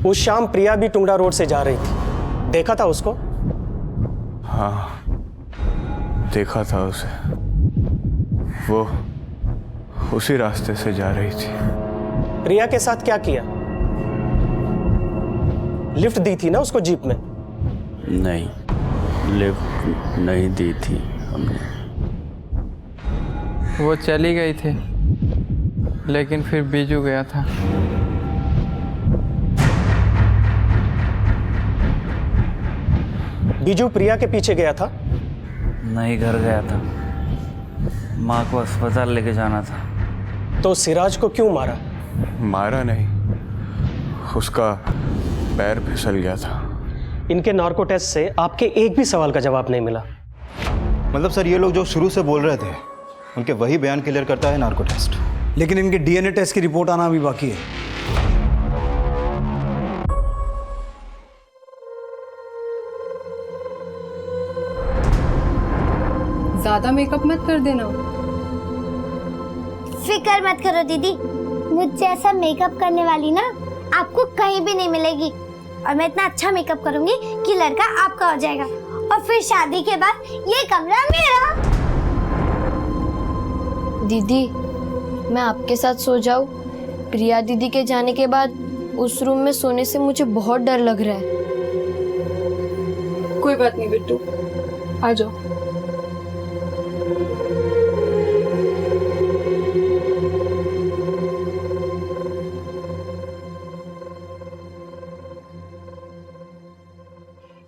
उस शाम प्रिया भी टुंगड़ा रोड से जा रही थी, देखा था उसको? हाँ, देखा था उसे। वो उसी रास्ते से जा रही थी। प्रिया के साथ क्या किया? लिफ्ट दी थी ना उसको जीप में? नहीं, लिफ्ट नहीं दी थी हमने। वो चली गई थी, लेकिन फिर बीजू गया था। बीजू प्रिया के पीछे गया था? नहीं, घर गया था। माँ को अस्पताल लेके जाना था। तो सिराज को क्यों मारा? मारा नहीं, उसका पैर फिसल गया था। इनके नार्को टेस्ट से आपके एक भी सवाल का जवाब नहीं मिला। मतलब सर, ये लोग जो शुरू से बोल रहे थे उनके वही बयान क्लियर करता है नार्को टेस्ट। लेकिन इनके डीएनए टेस्ट की रिपोर्ट आना अभी बाकी है। ज्यादा मेकअप मत कर देना। फिक्र मत करो दीदी, मुझ जैसा मेकअप करने वाली ना आपको कहीं भी नहीं मिलेगी। और मैं इतना अच्छा मेकअप करूंगी कि लड़का आपका हो जाएगा, और फिर शादी के बाद ये कमरा मेरा। दीदी, मैं आपके साथ सो जाऊं? प्रिया दीदी के जाने के बाद उस रूम में सोने से मुझे बहुत डर लग रहा है। कोई बात नहीं बिट्टू, आ जाओ।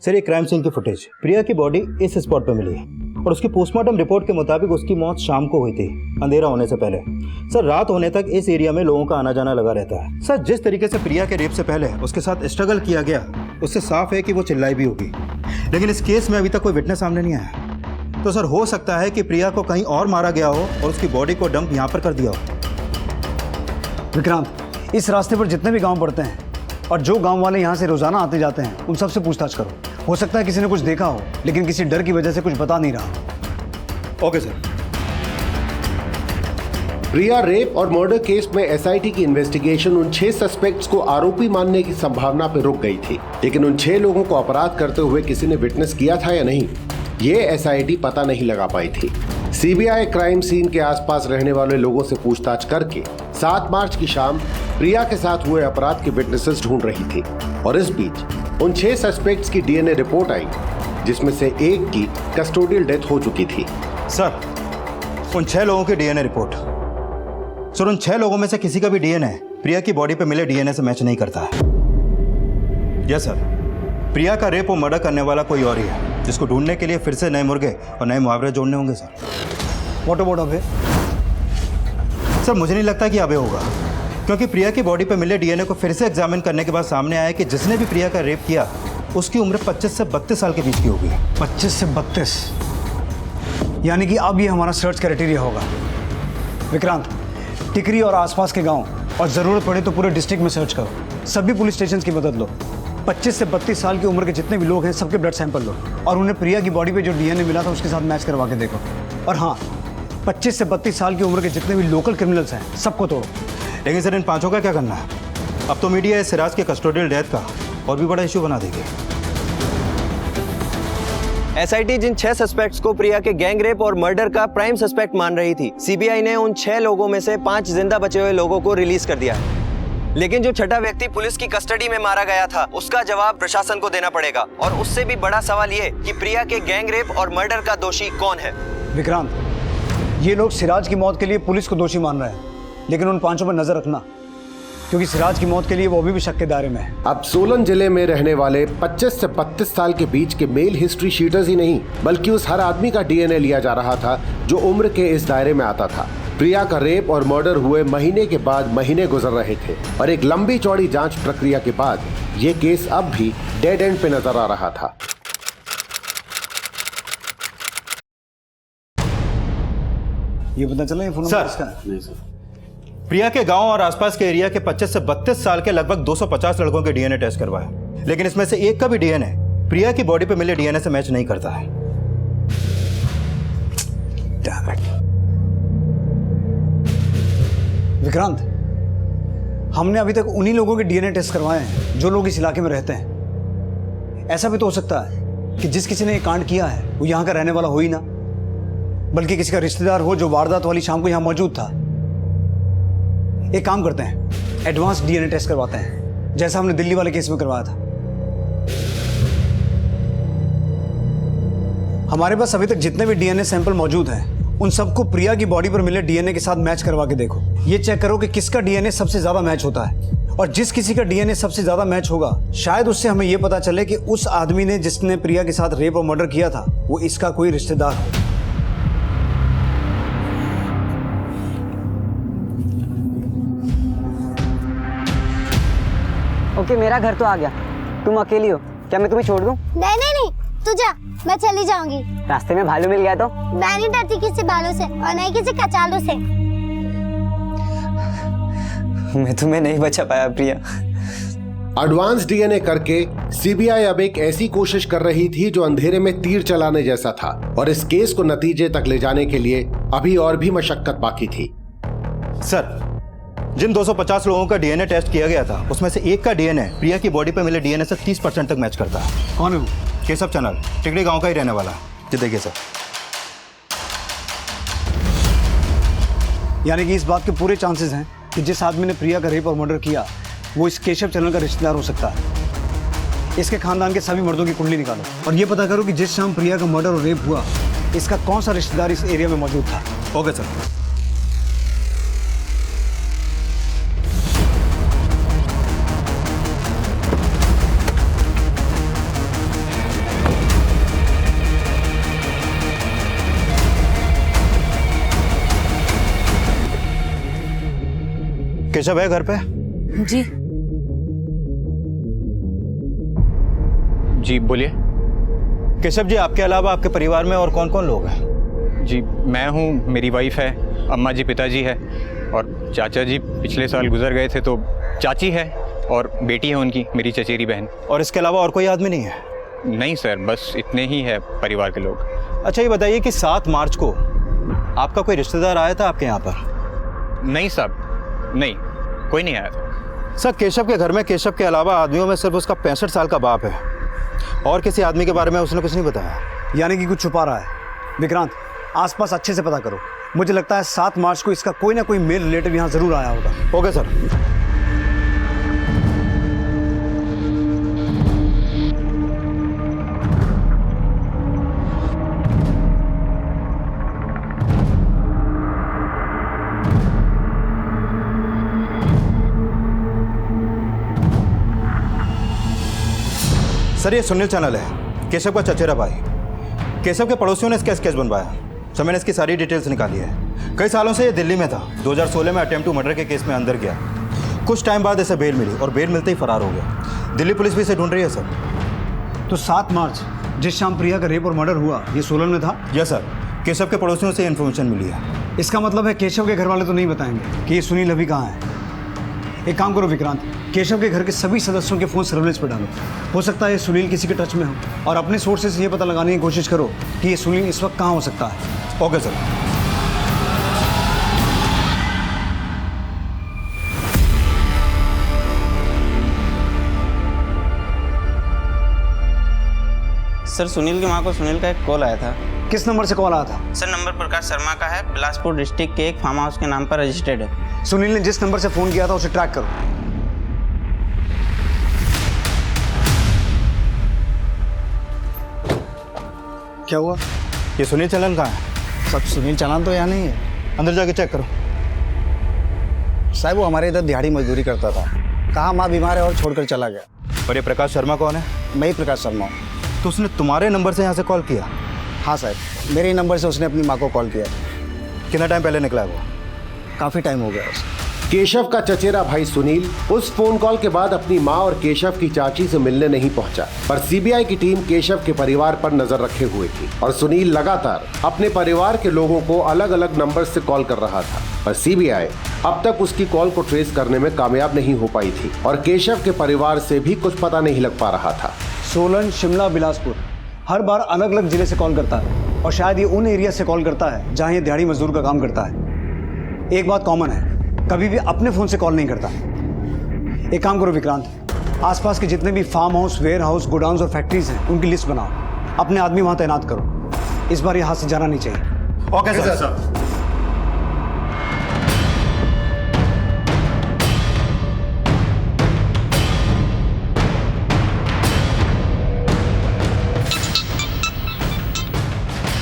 सर, ये क्राइम सीन की फुटेज, प्रिया की बॉडी इस स्पॉट पर मिली है और उसकी पोस्टमार्टम रिपोर्ट के मुताबिक उसकी मौत शाम को हुई थी, अंधेरा होने से पहले। सर, रात होने तक इस एरिया में लोगों का आना जाना लगा रहता है। सर, जिस तरीके से प्रिया के रेप से पहले उसके साथ स्ट्रगल किया गया, उससे साफ है कि वो चिल्लाई भी होगी। लेकिन इस केस में अभी तक कोई विटनेस सामने नहीं आया। तो सर, हो सकता है कि प्रिया को कहीं और मारा गया हो और उसकी बॉडी को डंप यहाँ पर कर दिया हो। विक्रांत, इस रास्ते पर जितने भी गांव पड़ते हैं और जो गांव वाले यहाँ से रोजाना आते जाते हैं, उन सबसे पूछताछ करो। हो सकता है किसी ने कुछ देखा हो, लेकिन किसी डर की वजह से कुछ बता नहीं रहा। Okay sir. प्रिया रेप और मर्डर केस में एसआईटी की इन्वेस्टिगेशन उन 6 सस्पेक्ट्स को आरोपी मानने की संभावना पर रुक गई थी, लेकिन उन 6 लोगों को अपराध करते हुए किसी ने विटनेस किया था या नहीं, ये एसआईटी पता नहीं लगा पाई थी। सीबीआई क्राइम सीन के आसपास रहने वाले लोगों से पूछताछ करके 7 मार्च की शाम प्रिया के साथ हुए अपराध के विटनेसेस ढूंढ रही थी, और इस बीच उन 6 सस्पेक्ट्स की डीएनए रिपोर्ट आई, जिसमें से एक की कस्टोडियल डेथ हो चुकी थी। सर, उन 6 लोगों की डीएनए रिपोर्ट, सर, उन 6 लोगों में से किसी का भी डीएनए प्रिया की बॉडी पे मिले डीएनए से मैच नहीं करता है। यस सर, प्रिया का रेप और मर्डर करने वाला कोई और ही है, जिसको ढूंढने के लिए फिर से नए मुर्गे और नए मुहावरे जोड़ने होंगे sir. What about Abhay? Sir, मुझे नहीं लगता कि अभय होगा, क्योंकि प्रिया की बॉडी पे मिले डीएनए को फिर से एग्जामिन करने के बाद सामने आया कि जिसने भी प्रिया का रेप किया उसकी उम्र 25 से 32 साल के बीच की होगी। 25 से 32, यानी कि अब ये हमारा सर्च क्राइटेरिया होगा। विक्रांत, टिकरी और आसपास के गांव और ज़रूरत पड़े तो पूरे डिस्ट्रिक्ट में सर्च करो। सभी पुलिस स्टेशन की मदद लो। 25 से 32 साल की उम्र के जितने भी लोग हैं, सबके ब्लड सैंपल लो और उन्हें प्रिया की बॉडी पे जो डीएनए मिला था उसके साथ मैच करवा के देखो। और हाँ, 25 से 32 साल की उम्र के जितने भी लोकल क्रिमिनल्स हैं, सबको तोड़ो। लेकिन सर, इन 5 का क्या करना है? अब तो मीडिया इस सिराज के कस्टोडियल डेथ का और भी बड़ा इशू बना देगी। एसआईटी जिन 6 सस्पेक्ट्स को प्रिया के गैंग रेप और मर्डर का प्राइम सस्पेक्ट मान रही थी, सीबीआई ने उन 6 लोगों में से 5 जिंदा बचे हुए लोगों को रिलीज कर दिया है। लेकिन जो छठा व्यक्ति पुलिस की कस्टडी में मारा गया था, उसका जवाब प्रशासन को देना पड़ेगा। और उससे भी बड़ा सवाल ये कि प्रिया के गैंग रेप और मर्डर का दोषी कौन है। विक्रांत, ये लोग सिराज की मौत के लिए पुलिस को दोषी मान रहे हैं, लेकिन उन 5 पर नजर रखना, क्योंकि सिराज की मौत के लिए वो अभी भी शक के दायरे में है। अब सोलन जिले में रहने वाले 25 से 32 साल के बीच के मेल हिस्ट्री शीटर्स ही नहीं, बल्कि उस हर आदमी का डीएनए लिया जा रहा था जो उम्र के इस दायरे में आता था। प्रिया का रेप और मर्डर हुए महीने के बाद महीने गुजर रहे थे, और एक लंबी चौड़ी जांच प्रक्रिया के बाद ये केस अब भी डेड एंड पे नजर आ रहा था। ये पता चला ये फोन सर। किसका है? नहीं सर। प्रिया के गांव और आसपास के एरिया के 25 से 32 साल के लगभग 250 लड़कों के डीएनए टेस्ट करवाए, लेकिन इसमें से एक का भी डीएनए प्रिया की बॉडी पे मिले डीएनए से मैच नहीं करता है। विक्रांत, हमने अभी तक उन्हीं लोगों के डीएनए टेस्ट करवाए हैं जो लोग इस इलाके में रहते हैं। ऐसा भी तो हो सकता है कि जिस किसी ने ये कांड किया है वो यहाँ का रहने वाला हो ही ना, बल्कि किसी का रिश्तेदार हो जो वारदात वाली शाम को यहाँ मौजूद था। एक काम करते हैं, एडवांस डीएनए टेस्ट करवाते हैं, जैसा हमने दिल्ली वाले केस में करवाया था। हमारे पास अभी तक जितने भी डीएनए सैंपल मौजूद हैं उन सबको प्रिया की बॉडी पर मिले डीएनए के साथ मैच करवा के देखो। ये चेक करो कि किसका डीएनए सबसे ज्यादा मैच होता है, और जिस किसी का डीएनए सबसे ज्यादा मैच होगा शायद उससे हमें यह पता चले कि उस आदमी ने जिसने प्रिया के साथ रेप और मर्डर किया था वो इसका कोई रिश्तेदार हो। ओके, मेरा घर तो आ गया, तुम अकेली हो, क्या मैं तुम्हें छोड़ दूं? नहीं नहीं नहीं, तू जा, मैं चली जाऊंगी। रास्ते में भालू मिल गया तो? मैं नहीं डरती किसी भालू से और नहीं किसी कचालू से। मैं तुम्हें नहीं बचा पाया प्रिया। एडवांस डीएनए करके सीबीआई अब एक ऐसी कोशिश कर रही थी जो अंधेरे में तीर चलाने जैसा था, और इस केस को नतीजे तक ले जाने के लिए अभी और भी मशक्कत बाकी थी। सर, जिन 250 लोगों का डीएनए टेस्ट किया गया था उसमें से एक का डीएनए प्रिया की बॉडी पे मिले डीएनए से 30% तक मैच करता है। कौन है वो? केशव चनल, टिकड़ी गांव का ही रहने वाला। जी देखिए सर। यानी कि इस बात के पूरे चांसेस हैं कि जिस आदमी ने प्रिया का रेप और मर्डर किया वो इस केशव चैनल का रिश्तेदार हो सकता है। इसके खानदान के सभी मर्दों की कुंडली निकालो और ये पता करो कि जिस शाम प्रिया का मर्डर और रेप हुआ इसका कौन सा रिश्तेदार इस एरिया में मौजूद था। Okay sir. केशव है घर पे? जी जी बोलिए। केशव जी, आपके अलावा आपके परिवार में और कौन कौन लोग हैं? जी मैं हूँ, मेरी वाइफ है, अम्मा जी पिताजी है, और चाचा जी पिछले साल गुजर गए थे, तो चाची है और बेटी है उनकी, मेरी चचेरी बहन। और इसके अलावा और कोई आदमी नहीं है? नहीं सर, बस इतने ही है परिवार के लोग। अच्छा, ये बताइए कि 7 मार्च को आपका कोई रिश्तेदार आया था आपके यहाँ पर? नहीं साहब, नहीं, कोई नहीं आया था। सर, केशव के घर में केशव के अलावा आदमियों में सिर्फ उसका 65 साल का बाप है, और किसी आदमी के बारे में उसने कुछ नहीं बताया। यानी कि कुछ छुपा रहा है। विक्रांत, आसपास अच्छे से पता करो। मुझे लगता है 7 मार्च को इसका कोई ना कोई मेल रिलेटिव यहाँ जरूर आया होगा। Okay sir. सर, ये सुनील चैनल है, केशव का चचेरा भाई। केशव के पड़ोसियों ने इसका स्केच बनवाया। सर, मैंने इसकी सारी डिटेल्स निकाली है। कई सालों से ये दिल्ली में था। 2016 में अटेम्प्ट टू मर्डर के केस में अंदर गया। कुछ टाइम बाद इसे बेल मिली और बेल मिलते ही फरार हो गया। दिल्ली पुलिस भी इसे ढूंढ रही है सर। तो 7 मार्च जिस शाम प्रिया का रेप और मर्डर हुआ ये सोलन में था? यस सर, केशव के पड़ोसियों से इन्फॉर्मेशन मिली है। इसका मतलब है केशव के घर वाले तो नहीं बताएंगे कि ये सुनील अभी कहाँ है। एक काम करो विक्रांत, केशव के घर के सभी सदस्यों के फ़ोन सर्विलेंस पर डालो। हो सकता है ये सुनील किसी के टच में हो, और अपने सोर्सेज से ये पता लगाने की कोशिश करो कि ये सुनील इस वक्त कहाँ हो सकता है। Okay sir. सर, सुनील की मां को सुनील का एक कॉल आया था। किस नंबर से कॉल आया था? सर, नंबर प्रकाश शर्मा का है, बिलासपुर डिस्ट्रिक्ट के एक फार्म हाउस के नाम पर रजिस्टर्ड है। सुनील ने जिस नंबर से फ़ोन किया था उसे ट्रैक करो। क्या हुआ? ये सुनील चलन कहाँ है? सब सुनील चलन तो यहाँ नहीं है। अंदर जाके चेक करो। साहब, वो हमारे इधर दिहाड़ी मजदूरी करता था, कहाँ माँ बीमार है और छोड़कर चला गया। और ये प्रकाश शर्मा कौन है? मैं ही प्रकाश शर्मा हूँ। तो उसने तुम्हारे नंबर से यहाँ से कॉल किया? हाँ साहब, मेरे ही नंबर से उसने अपनी माँ को कॉल किया। कितना टाइम पहले निकला है वो? काफ़ी टाइम हो गया उसे। केशव का चचेरा भाई सुनील उस फोन कॉल के बाद अपनी मां और केशव की चाची से मिलने नहीं पहुंचा, पर सीबीआई की टीम केशव के परिवार पर नजर रखे हुए थी और सुनील लगातार अपने परिवार के लोगों को अलग अलग नंबर से कॉल कर रहा था, पर सीबीआई अब तक उसकी कॉल को ट्रेस करने में कामयाब नहीं हो पाई थी और केशव के परिवार से भी कुछ पता नहीं लग पा रहा था। सोलन, शिमला, बिलासपुर हर बार अलग अलग जिले से कॉल करता है और शायद ये उन एरिया से कॉल करता है जहां ये दिहाड़ी मजदूर का काम करता है। एक बात कॉमन है, कभी भी अपने फोन से कॉल नहीं करता। एक काम करो विक्रांत, आसपास के जितने भी farmhouse, warehouse, godowns और फैक्ट्रीज हैं उनकी लिस्ट बनाओ, अपने आदमी वहां तैनात करो। इस बार ये हाथ से जाना नहीं चाहिए। Okay sir.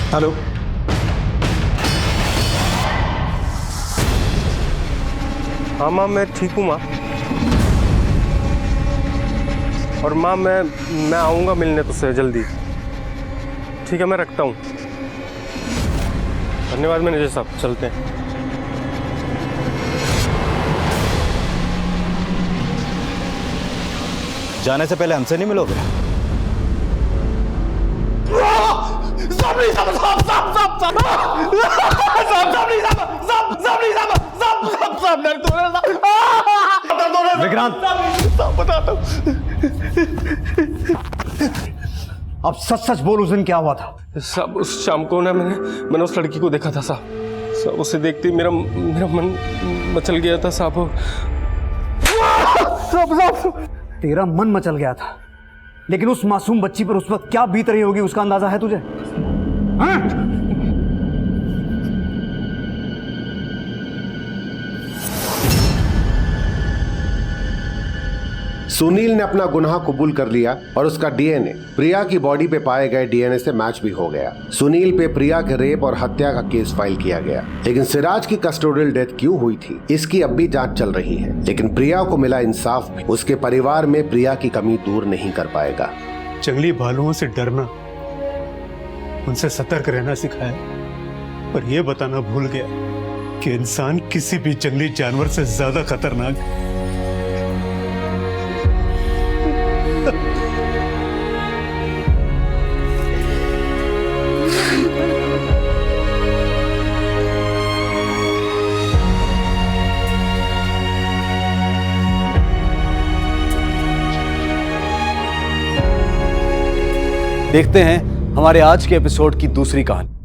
हेलो, हाँ माँ मैं ठीक हूँ माँ, और माँ मैं आऊँगा मिलने तुझसे जल्दी। ठीक है मैं रखता हूँ। धन्यवाद मैनेजर साहब, चलते हैं। जाने से पहले हमसे नहीं मिलोगे? विक्रांत, अब सच सच बोल, उस दिन क्या हुआ था? साहब उस शाम को ना मैंने उस लड़की को देखा था साहब। उसे देखते ही मेरा मन मचल गया था साहब। तेरा मन मचल गया था, लेकिन उस मासूम बच्ची पर उस वक्त क्या बीत रही होगी उसका अंदाजा है तुझे? हाँ? सुनील ने अपना गुनाह कबूल कर लिया और उसका डीएनए प्रिया की बॉडी पे पाए गए डीएनए से मैच भी हो गया। सुनील पे प्रिया के रेप और हत्या का केस फाइल किया गया, लेकिन सिराज की कस्टोडियल डेथ क्यों हुई थी इसकी अब भी जांच चल रही है। लेकिन प्रिया को मिला इंसाफ भी उसके परिवार में प्रिया की कमी दूर नहीं कर पाएगा। जंगली भालुओं से डरना, उनसे सतर्क रहना सिखाया, पर यह बताना भूल गया कि इंसान किसी भी जंगली जानवर से ज्यादा खतरनाक है। देखते हैं हमारे आज के एपिसोड की दूसरी कहानी।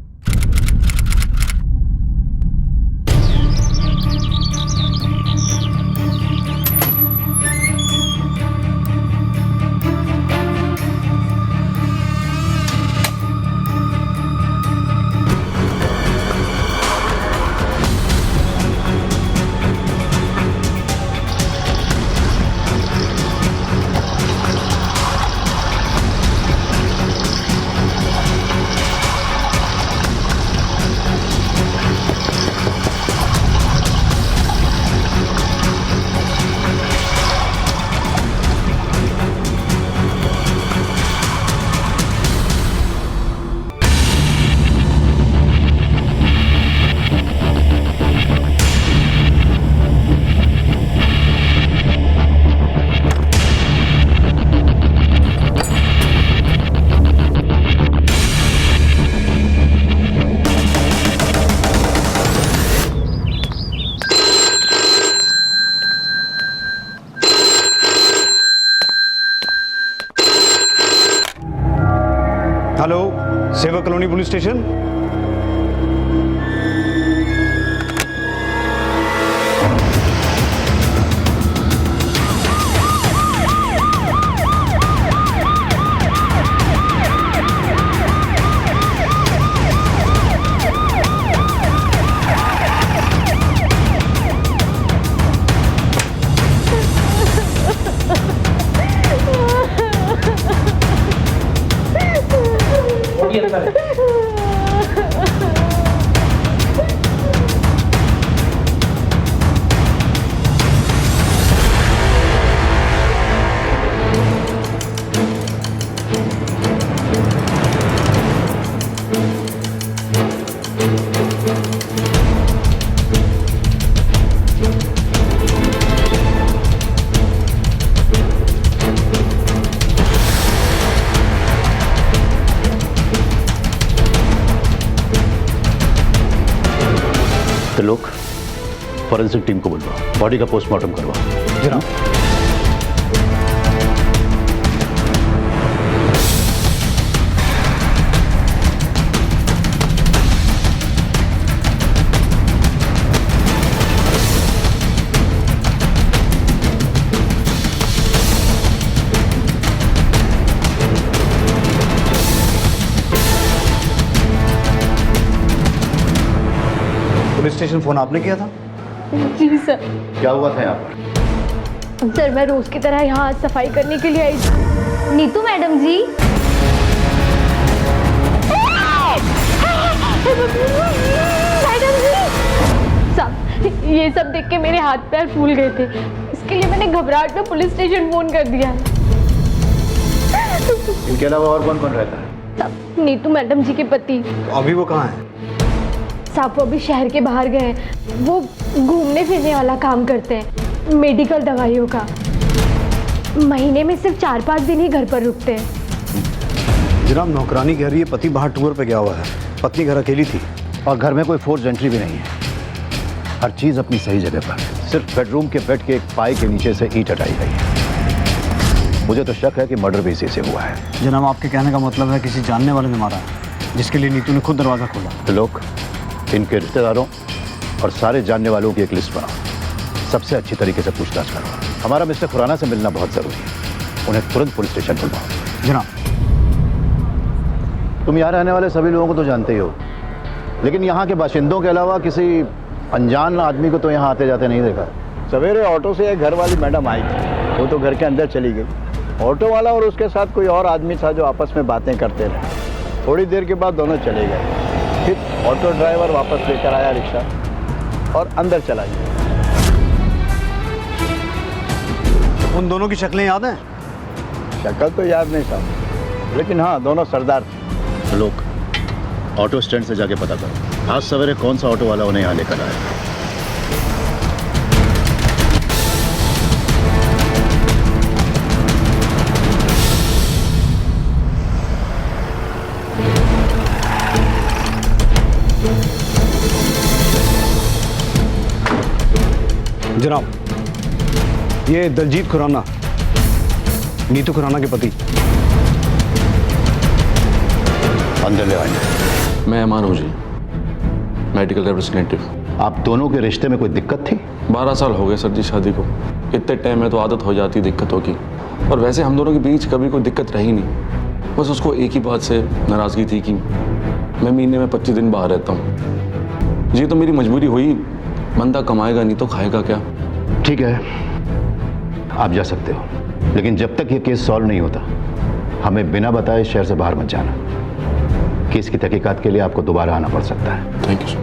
हेलो, सेवक कॉलोनी पुलिस स्टेशन। तो लोग फॉरेंसिक टीम को बुलवाओ, बॉडी का पोस्टमार्टम करवाओ। जनाब। पुलिस स्टेशन फोन आपने किया था? जी सर। क्या हुआ था यहाँ पर? सर मैं रोज की तरह यहाँ आज सफाई करने के लिए आई थी। नीतू मैडम जी। मैडम जी। सब ये सब देख के मेरे हाथ पैर फूल गए थे, इसके लिए मैंने घबराहट में पुलिस स्टेशन फोन कर दिया। इनके अलावा और कौन कौन रहता है? सब नीतू मैडम जी के पति। तो अभी वो कहाँ है? साहब वो अभी शहर के बाहर गए हैं। वो घूमने फिरने वाला काम करते हैं, मेडिकल दवाइयों का। महीने में सिर्फ 4-5 दिन ही घर पर रुकते हैं। जनाब नौकरानी कह रही है पति बाहर टूर पे गया हुआ है, पत्नी घर अकेली थी। और घर में कोई फोर्स एंट्री भी नहीं है, हर चीज अपनी सही जगह पर। सिर्फ बेडरूम के बेड के एक पाई के नीचे से ईंट हटाई गई है। मुझे तो शक है कि मर्डर भी इसी से हुआ है। जनाब आपके कहने का मतलब है किसी जानने वाले ने मारा है, जिसके लिए नीतू ने खुद दरवाजा खोला। तो लोग इनके रिश्तेदारों और सारे जानने वालों की एक लिस्ट बनाओ, सबसे अच्छी तरीके से पूछताछ करो। हमारा मिस्टर खुराना से मिलना बहुत जरूरी है, उन्हें तुरंत पुलिस स्टेशन बुलवाओ। जनाब। तुम यहाँ रहने वाले सभी लोगों को तो जानते ही हो, लेकिन यहाँ के बाशिंदों के अलावा किसी अनजान आदमी को तो यहाँ आते जाते नहीं देखा। सवेरे ऑटो से एक घर वाली मैडम आई थी, वो तो घर के अंदर चली गई। ऑटो वाला और उसके साथ कोई और आदमी था जो आपस में बातें करते रहे। थोड़ी देर के बाद दोनों चले गए। फिर ऑटो ड्राइवर वापस लेकर आया रिक्शा और अंदर चला गया। उन दोनों की शक्लें याद हैं? शक्ल तो याद नहीं साहब, लेकिन हाँ दोनों सरदार थे। लोग ऑटो स्टैंड से जाके पता करो आज सवेरे कौन सा ऑटो वाला उन्हें यहाँ लेकर आया। जनाब ये दलजीत खुराना, नीतू खुराना के पति। अंदर ले आइए। मैं अमान हूँ जी, मेडिकल रिप्रेजेंटेटिव। आप दोनों के रिश्ते में कोई दिक्कत थी? 12 साल हो गए सर जी शादी को। इतने टाइम में तो आदत हो जाती दिक्कतों की, और वैसे हम दोनों के बीच कभी कोई दिक्कत रही नहीं। बस उसको एक ही बात से नाराज़गी थी कि मैं महीने में 25 दिन बाहर रहता हूँ। जी तो मेरी मजबूरी हुई, बंदा कमाएगा नहीं तो खाएगा क्या। ठीक है आप जा सकते हो, लेकिन जब तक ये केस सॉल्व नहीं होता हमें बिना बताए शहर से बाहर मत जाना। केस की तहकीकात के लिए आपको दोबारा आना पड़ सकता है। Thank you sir.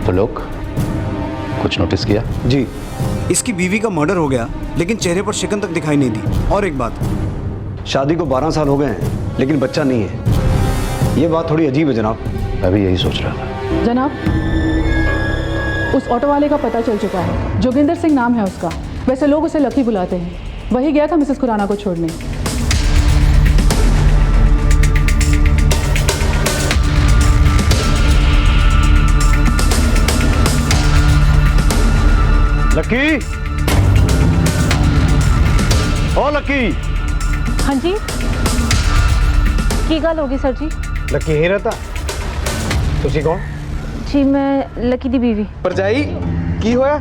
तो लोग कुछ नोटिस किया? जी इसकी बीवी का मर्डर हो गया, लेकिन चेहरे पर शिकन तक दिखाई नहीं दी। और एक बात, शादी को 12 साल हो गए हैं लेकिन बच्चा नहीं है। ये बात थोड़ी अजीब है जनाब। मैं भी यही सोच रहा था। जनाब उस ऑटो वाले का पता चल चुका है, जोगिंदर सिंह नाम है उसका। वैसे लोग उसे लकी बुलाते हैं। वही गया था मिसेस खुराना को छोड़ने। लकी, ओ लकी। हाँ जी की गल होगी सर जी? लकी यहीं रहता? तुसी कौन? जी मैं लकी दी बीवी। परजाई की होया?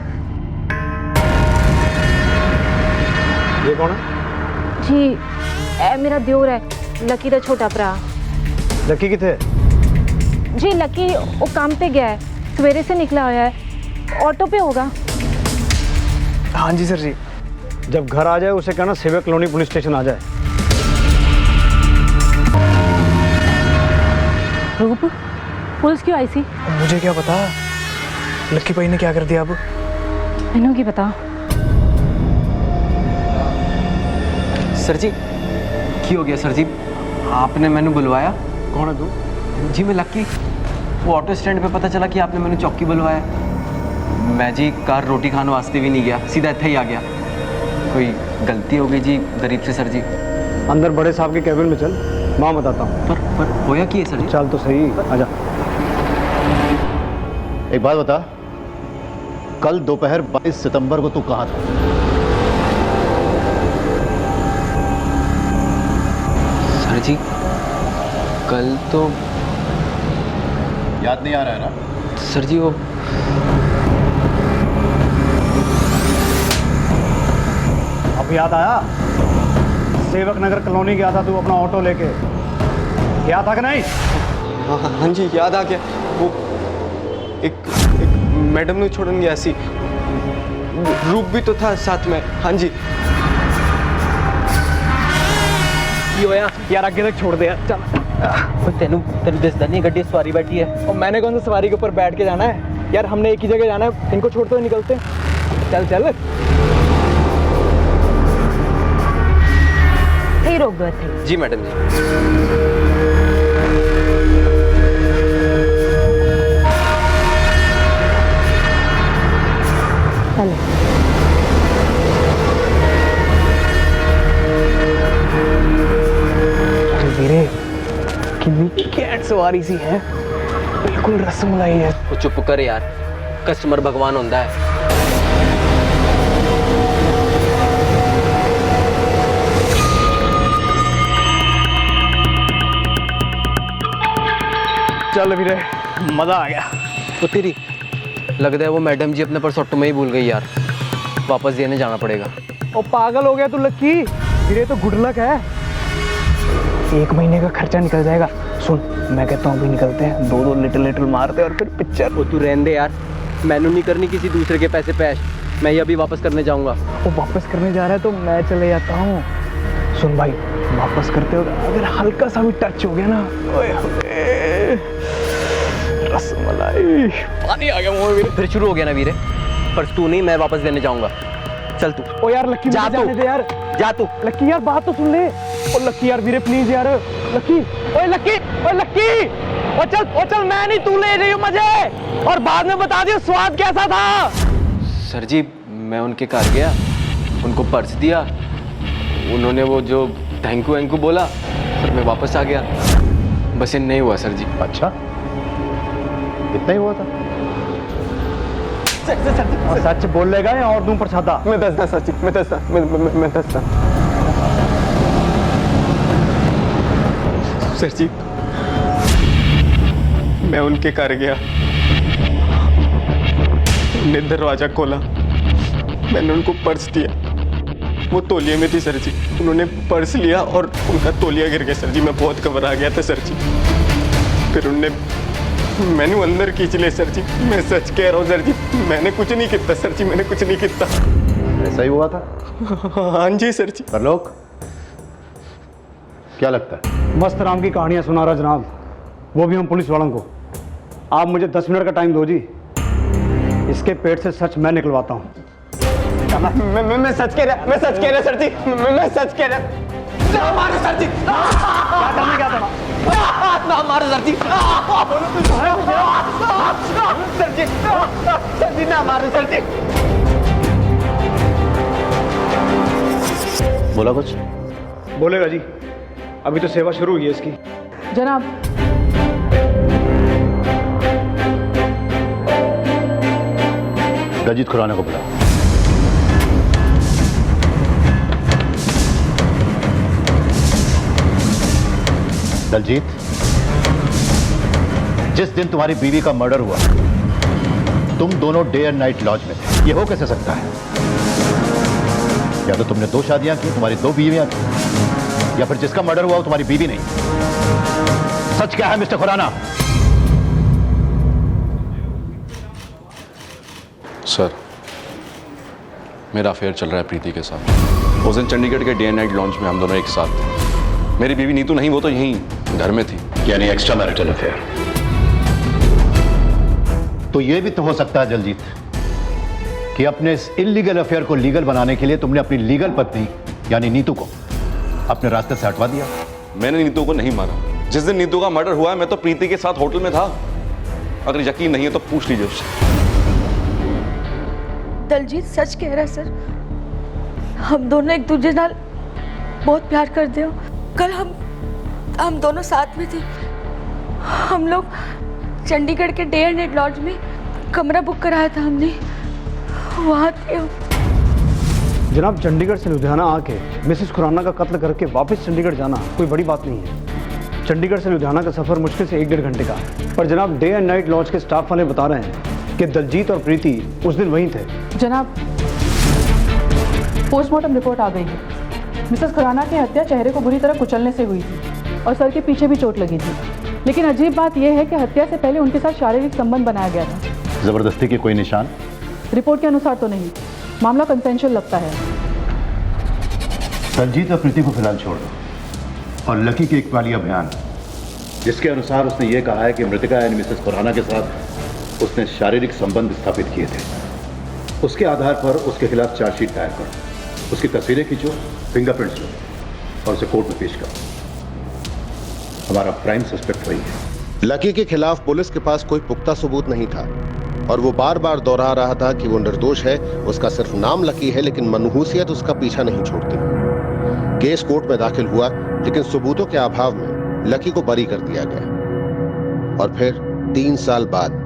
ये कौन है? जी ए मेरा दियोर है, लकी दा छोटा भरा। लकी किथे? जी लकी वो काम पे गया है, सवेरे से निकला हुआ है, ऑटो पे होगा। हाँ जी सर जी। जब घर आ जाए उसे कहना सेवा कॉलोनी पुलिस स्टेशन आ जाए। रूप पुलिस क्यों आई सी? मुझे क्या पता, लक्की भाई ने क्या कर दिया अब? मैनू की पता। सर जी की हो गया सर जी? आपने मैंने बुलवाया? कौन है तू? जी मैं लक्की। वो ऑटो स्टैंड पे पता चला कि आपने मैंने चौकी बुलवाया। मैं जी कार रोटी खाने वास्ते भी नहीं गया, सीधा इतना ही आ गया। कोई गलती हो गई जी गरीब से सर जी। अंदर बड़े साहब के कैबिन में चल, माँ बताता हूँ। पर होया की है सर जी? चल तो सही, आजा। एक बात बता, कल दोपहर 22 सितंबर को तू कहाँ था? सर जी कल तो याद नहीं आ रहा है ना? सर जी वो अब याद आया? सेवक नगर कॉलोनी गया था तू अपना ऑटो लेके, गया था कि नहीं? हाँ जी याद आ गया। वो एक मैडम ने छोड़न गया सी, रूप भी तो था साथ में। हाँ जी। यार आगे तक छोड़ दे यार, चल। तेनू दिसदा नहीं गड्डी सवारी बैठी है? और मैंने कौन सा सवारी के ऊपर बैठ के जाना है यार, हमने एक ही जगह जाना है, इनको छोड़ तो निकलते। चल चल। ही रोक दो थे। जी मैडम जी। वीरे कितनी कैट सवारी सी है, बिल्कुल रसमलाई है। वो चुप कर यार, कस्टमर भगवान होता है। चल वीरे मजा आ गया। तो तेरी लगता है वो मैडम जी अपने पर्स ऑटो में ही भूल गई यार, वापस देने जाना पड़ेगा। ओ पागल हो गया तू लक्की, वीरे तो गुड लक है, 1 महीने का खर्चा निकल जाएगा। सुन मैं कहता हूँ अभी निकलते हैं, 2-2 लिटिल मारते और फिर पिक्चर। वो तू रहने दे यार, मैनू नहीं करनी किसी दूसरे के पैसे पैश, मैं ये अभी वापस करने जाऊंगा। वो वापस करने जा रहा है तो मैं चले जाता हूँ। सुन भाई, वापस करते हो अगर हल्का सा भी टच हो गया ना, ओए होए, रसमलाई, पानी आ गया मुंह में। फिर शुरू हो गया ना वीरे, पर तू नहीं, मैं वापस देने जाऊंगा। चल तू। ओ यार लक्की जा जाने दे यार, जा तू। लक्की यार बात तो सुन ले। ओ लक्की यार वीरे प्लीज यार, लक्की, ओए लक्की, ओए लक्की, ओ चल मैं नहीं, तू ले रही हो मजे, और बाद में बता दियो स्वाद कैसा था। सर जी मैं उनके घर गया, उनको पर्स दिया, उन्होंने वो जो थैंक यू बोला और मैं वापस आ गया, बस ये नहीं हुआ सर जी। अच्छा इतना ही हुआ था? सच बोलेगा या और दूं प्रसादा? मैं दसदा सच, मैं दसदा सर जी, मैं उनके घर गया, उन्होंने दरवाजा खोला, मैंने उनको पर्स दिया, वो तौलिए में थी सर जी, उन्होंने पर्स लिया और उनका तौलिया गिर गया सर जी, मैं बहुत घबरा गया था सर जी। फिर उनने मैंने अंदर खींच लिया सर जी, मैं सच कह रहा हूँ सर जी, मैंने कुछ नहीं किया सर जी, मैंने कुछ नहीं किया। ऐसा ही हुआ था? हाँ जी सर जी। परलोक क्या लगता है? मस्त राम की कहानियां सुना रहा जनाब, वो भी हम पुलिस वालों को। आप मुझे 10 मिनट का टाइम दो जी, इसके पेट से सच मैं निकलवाता हूँ। मैं सच कह रहा सर जी, मैं सच कह रहा। ना मारो सर जी, क्या था? ना मारो सर जी, सर जी ना मारो सर जी। बोला कुछ? बोलेगा जी, अभी तो सेवा शुरू हुई है इसकी। जनाब दलजीत खुराना को बुला। दलजीत, जिस दिन तुम्हारी बीवी का मर्डर हुआ तुम दोनों डे एंड नाइट लॉज में थे, ये हो कैसे सकता है? या तो तुमने 2 शादियां की, तुम्हारी 2 बीवियां थी, या फिर जिसका मर्डर हुआ वो तुम्हारी बीवी नहीं। सच क्या है मिस्टर खुराना? सर मेरा अफेयर चल रहा है प्रीति के साथ। उस दिन चंडीगढ़ के डे एंड नाइट लॉन्च में हम दोनों एक साथ थे। मेरी बीवी नीतू नहीं, वो तो यहीं घर में थी। यानी एक्स्ट्रा मैरिटल अफेयर। तो यह भी तो हो सकता है दलजीत कि अपने इस इलीगल अफेयर को लीगल बनाने के लिए तुमने अपनी लीगल पत्नी यानी नीतू को अपने रास्ते से हटवा दिया। मैंने नीतू को नहीं मारा। जिस दिन नीतू का मर्डर हुआ मैं तो प्रीति के साथ होटल में था। अगर यकीन नहीं है तो पूछ लीजिए उससे। दलजीत सच कह रहा है सर, हम दोनों एक दूसरे नाल बहुत प्यार करते हो। कल हम हम दोनों साथ में थे। हम लोग चंडीगढ़ के डे एंड नाइट लॉज में कमरा बुक कराया था हमने, वहाँ थे हम। जनाब, चंडीगढ़ से लुधियाना आके मिसेस खुराना का कत्ल करके वापस चंडीगढ़ जाना कोई बड़ी बात नहीं है। चंडीगढ़ से लुधियाना का सफ़र मुश्किल से 1-1.5 घंटे का है। पर जनाब, डे एंड नाइट लॉज के स्टाफ वाले बता रहे हैं कि दलजीत और प्रीति उस दिन वहीं थे। जनाब, पोस्टमार्टम रिपोर्ट आ गई है। मिसेस खुराना की हत्या चेहरे को बुरी तरह कुचलने से हुई थी और सर के पीछे भी चोट लगी थी। लेकिन अजीब बात यह है कि हत्या से पहले उनके साथ शारीरिक संबंध बनाया गया था। जबरदस्ती के कोई निशान? रिपोर्ट के अनुसार तो नहीं। मामला कंसेंशुअल लगता है। दलजीत और प्रीति को फिलहाल छोड़ दो और लकी के एक वाली बयान, जिसके अनुसार उसने ये कहा है कि मृतका यानी मिसेस खुराना के साथ उसने शारीरिक संबंध स्थापित किए थे। उसके आधार पर उसके खिलाफ चार्जशीट दायर करो, उसकी तस्वीरें खींचो, फिंगरप्रिंट्स लो और उसे कोर्ट में पेश करो। हमारा प्राइम सस्पेक्ट वही है। लकी के खिलाफ पुलिस के पास कोई पुख्ता सबूत नहीं था और वो बार बार दोहरा रहा था कि वो निर्दोष है। उसका सिर्फ नाम लकी है, लेकिन मनहूसियत उसका पीछा नहीं छोड़ती। केस कोर्ट में दाखिल हुआ, लेकिन सबूतों के अभाव में लकी को बरी कर दिया गया। और फिर 3 साल बाद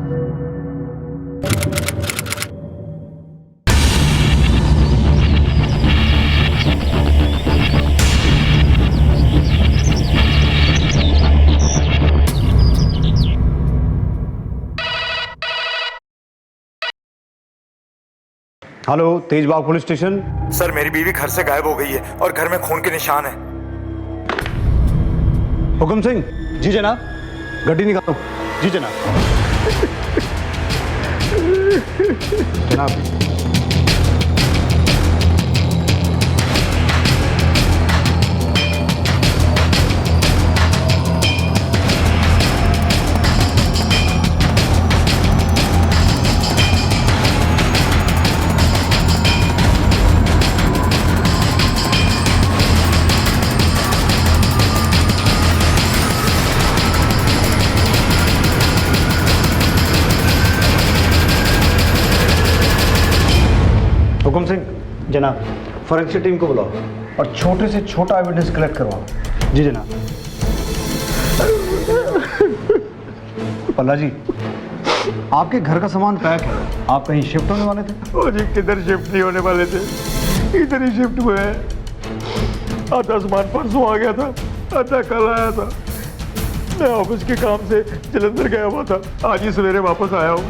हेलो, तेजबाग पुलिस स्टेशन। सर, मेरी बीवी घर से गायब हो गई है और घर में खून के निशान है। हुकुम सिंह। जी जनाब। गड्डी निकालो। जी जनाब। जनाब, हुकुम सिंह। जनाब, फॉरेंसिक टीम को बुलाओ और छोटे से छोटा एविडेंस कलेक्ट करवाओ। जी जनाब। पल्ला जी, आपके घर का सामान पैक है, आप कहीं शिफ्ट होने वाले थे? ओ जी, किधर शिफ्ट नहीं होने वाले थे, इधर ही शिफ्ट हुए हैं। आधा सामान परसों आ गया था, आधा कल आया था। मैं ऑफिस के काम से जलंधर गया हुआ था, आज ही सवेरे वापस आया हूँ।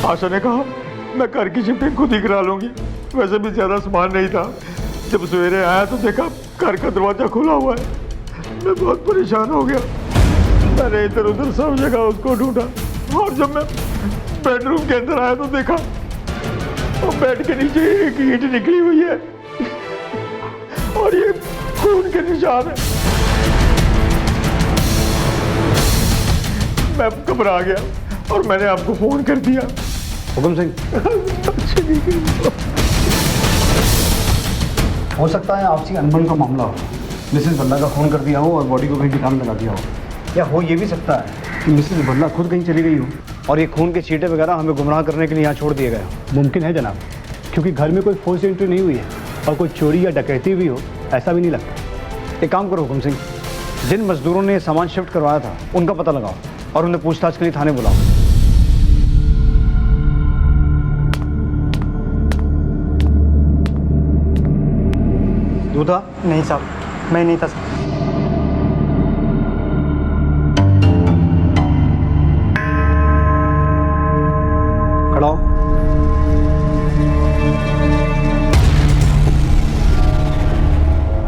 आशा ने कहा मैं घर की शिफ्टिंग खुद ही करा लूंगी। वैसे भी ज़्यादा सामान नहीं था। जब सवेरे आया तो देखा घर का दरवाज़ा खुला हुआ है। मैं बहुत परेशान हो गया। मैंने इधर उधर सब जगह उसको ढूंढा और जब मैं बेडरूम के अंदर आया तो देखा और बेड के नीचे एक ईंट निकली हुई है और ये खून के निशान है। मैं घबरा गया और मैंने आपको फोन कर दिया। हुकुम सिंह। हो सकता है आपसी अनबन का मामला हो, मिसेस बल्ला का खून कर दिया हो और बॉडी को कहीं ठिकाने लगा दिया हो। या हो ये भी सकता है कि मिसेस बल्ला खुद कहीं चली गई हो और ये खून के छींटे वगैरह हमें गुमराह करने के लिए यहाँ छोड़ दिए गए हो। मुमकिन है जनाब, क्योंकि घर में कोई फोर्स एंट्री नहीं हुई है और कोई चोरी या डकैती भी हो, ऐसा भी नहीं लगता। एक काम करो हुकुम सिंह, जिन मजदूरों ने सामान शिफ्ट करवाया था उनका पता लगाओ और उन्हें पूछताछ के लिए थाने बुलाओ। दूधा? नहीं साहब, मैं नहीं था साहब। खड़ा हो।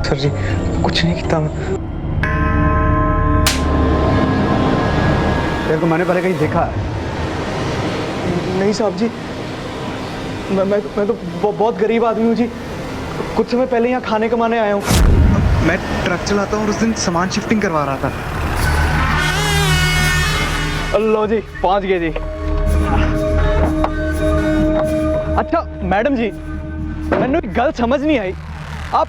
सर जी, कुछ नहीं किया मैं। तेरे को मैंने पहले कहीं देखा है? नहीं साहब जी, मैं तो बहुत गरीब आदमी हूँ जी। कुछ समय पहले यहाँ खाने कमाने आया हूँ। मैं ट्रक चलाता हूँ और उस दिन सामान शिफ्टिंग करवा रहा था। लो जी, पहुँच गए जी। अच्छा मैडम जी, मैंने एक गल समझ नहीं आई, आप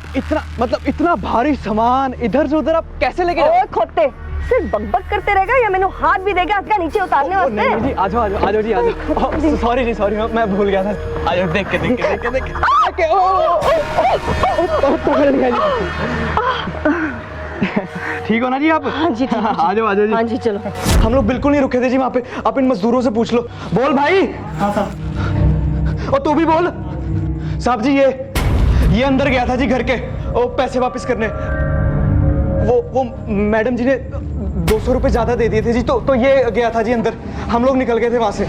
इतना भारी सामान इधर से उधर आप कैसे लेके जाओ? खोते सिर्फ बकबक करते रहेगा या मैंने हाथ भी देगा आपका नीचे उतारने वास्ते? नहीं जी, आ जाओ जी, आ जाओ। सॉरी जी, सॉरी, मैं भूल गया था। आ जाओ, देख के पकड़ लिया जी। ठीक हो ना जी आप? हाँ जी ठीक है। आ जाओ जी। हाँ जी चलो। हम लोग बिल्कुल नहीं रुके थे जी वहाँ पे, आप इन मजदूरों से पूछ लो। बोल भाई। हाँ साहब। और तू भी बोल। साहब जी ये अंदर गया था जी घर के पैसे वापस करने। वो मैडम जी ने 200 रुपए ज्यादा दे दिए थे जी, तो ये गया था जी अंदर, हम लोग निकल गए थे वहां से।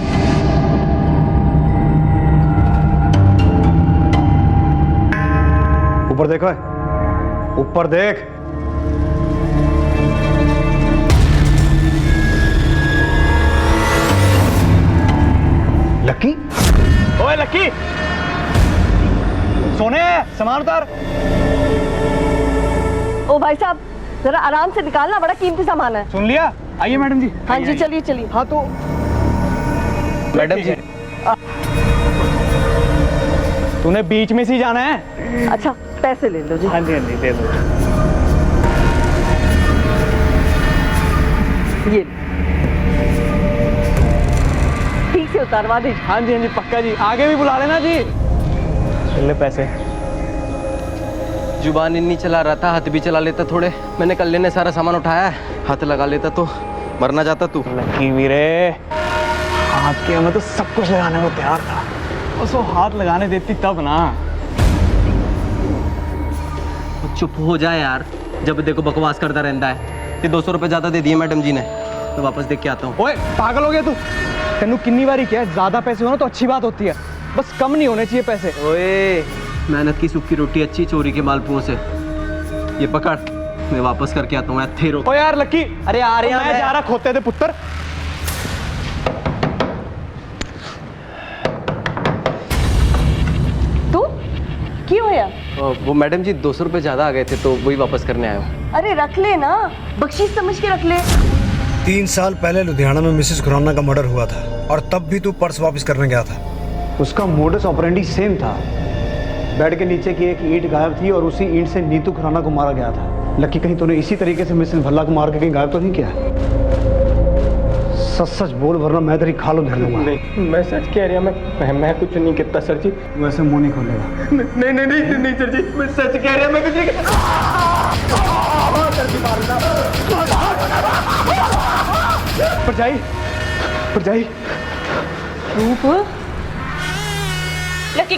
ऊपर देखो, ऊपर देख। लक्की, ओए लक्की, सोने, सामान उतार। ओ भाई साहब जरा आराम से निकालना, बड़ा कीमती सामान है। सुन लिया? आइए मैडम जी। हाँ जी चलिए चलिए। हाँ तो मैडम जी, तूने बीच में से जाना है। अच्छा पैसे ले लो जी। हाँ जी दे दो। ये ठीक से उतारवा दीजिए। हाँ जी पक्का जी, आगे भी बुला लेना जी। ले पैसे। जुबान नहीं चला रहा था, हाथ भी चला लेता थोड़े। मैंने कल लेने सारा सामान उठाया है, हाथ लगा लेता तो मरना जाता तू। लक्की वीरे, हाथ के मैं तो सब कुछ लगाने को तैयार था, उसको हाथ लगाने देती तब ना। चुप हो जाए यार, जब देखो बकवास करता रहता है। ये 200 रुपए ज्यादा दे दिए मैडम जी ने, तो वापस देख के आता हूँ। ओए पागल हो गया तू? तेनू कितनी बारी क्या है, ज्यादा पैसे हो ना तो अच्छी बात होती है, बस कम नहीं होने चाहिए पैसे। ओए मेहनत की सूखी रोटी अच्छी, चोरी के मालपुओं से। ये पकड़, मैं वापस करके आता हूँ। थे ओ यार लक्की, अरे यार मैं जा रहा खोते थे पुत्र। तू क्यों होया? वो मैडम जी 200 रुपए ज्यादा आ गए थे तो वही वापस करने आया हूँ। अरे रख ले ना, बख्शीश समझ के रख ले। 3 साल पहले लुधियाना में मिसेस खुराना का मर्डर हुआ था और तब भी तू पर्स वापस करने गया था। उसका मोडस ऑपरेंडी सेम था। बेड के नीचे की एक ईंट गायब थी और उसी ईंट से नीतू खुराना को मारा गया था। लकी कहीं तूने इसी तरीके से मिसेस भल्ला को मार के कहीं गायब तो नहीं किया? सच सच बोल वरना मैं तेरी खाल उधेड़ दूंगा। नहीं मैं सच कह रहा, मैं कुछ नहीं कहता सर जी। वैसे मुंह नहीं खोलेगा। नहीं सर जी, मैं सच कह रहा, मैं कुछ नहीं कहता। परजाई रूप लकी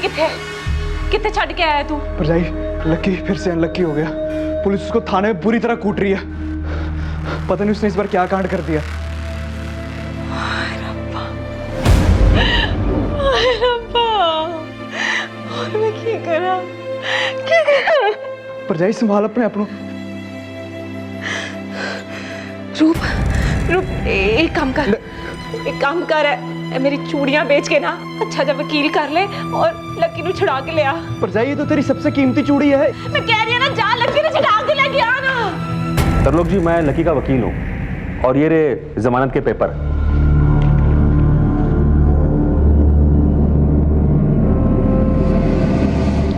किथे छड़ के आया तू? परजाई लकी फिर से अनलकी हो गया। पुलिस उसको थाने में बुरी तरह कूट रही है, पता नहीं उसने इस बार क्या कांड कर दिया। और मैं क्या करा? परजाई संभाल अपने अपनों। रूप एक काम कर मेरी चूड़ियां बेच के ना अच्छा जब वकील कर ले और लकी नु छुड़ा के ले आ। परजाई ये तो तेरी सबसे कीमती चूड़ी है। मैं कह रही हूं ना, जा लकी ने छुड़ा के लेके आ ना। तरलोक जी, मैं लकी का वकील हूं और ये रे जमानत के पेपर।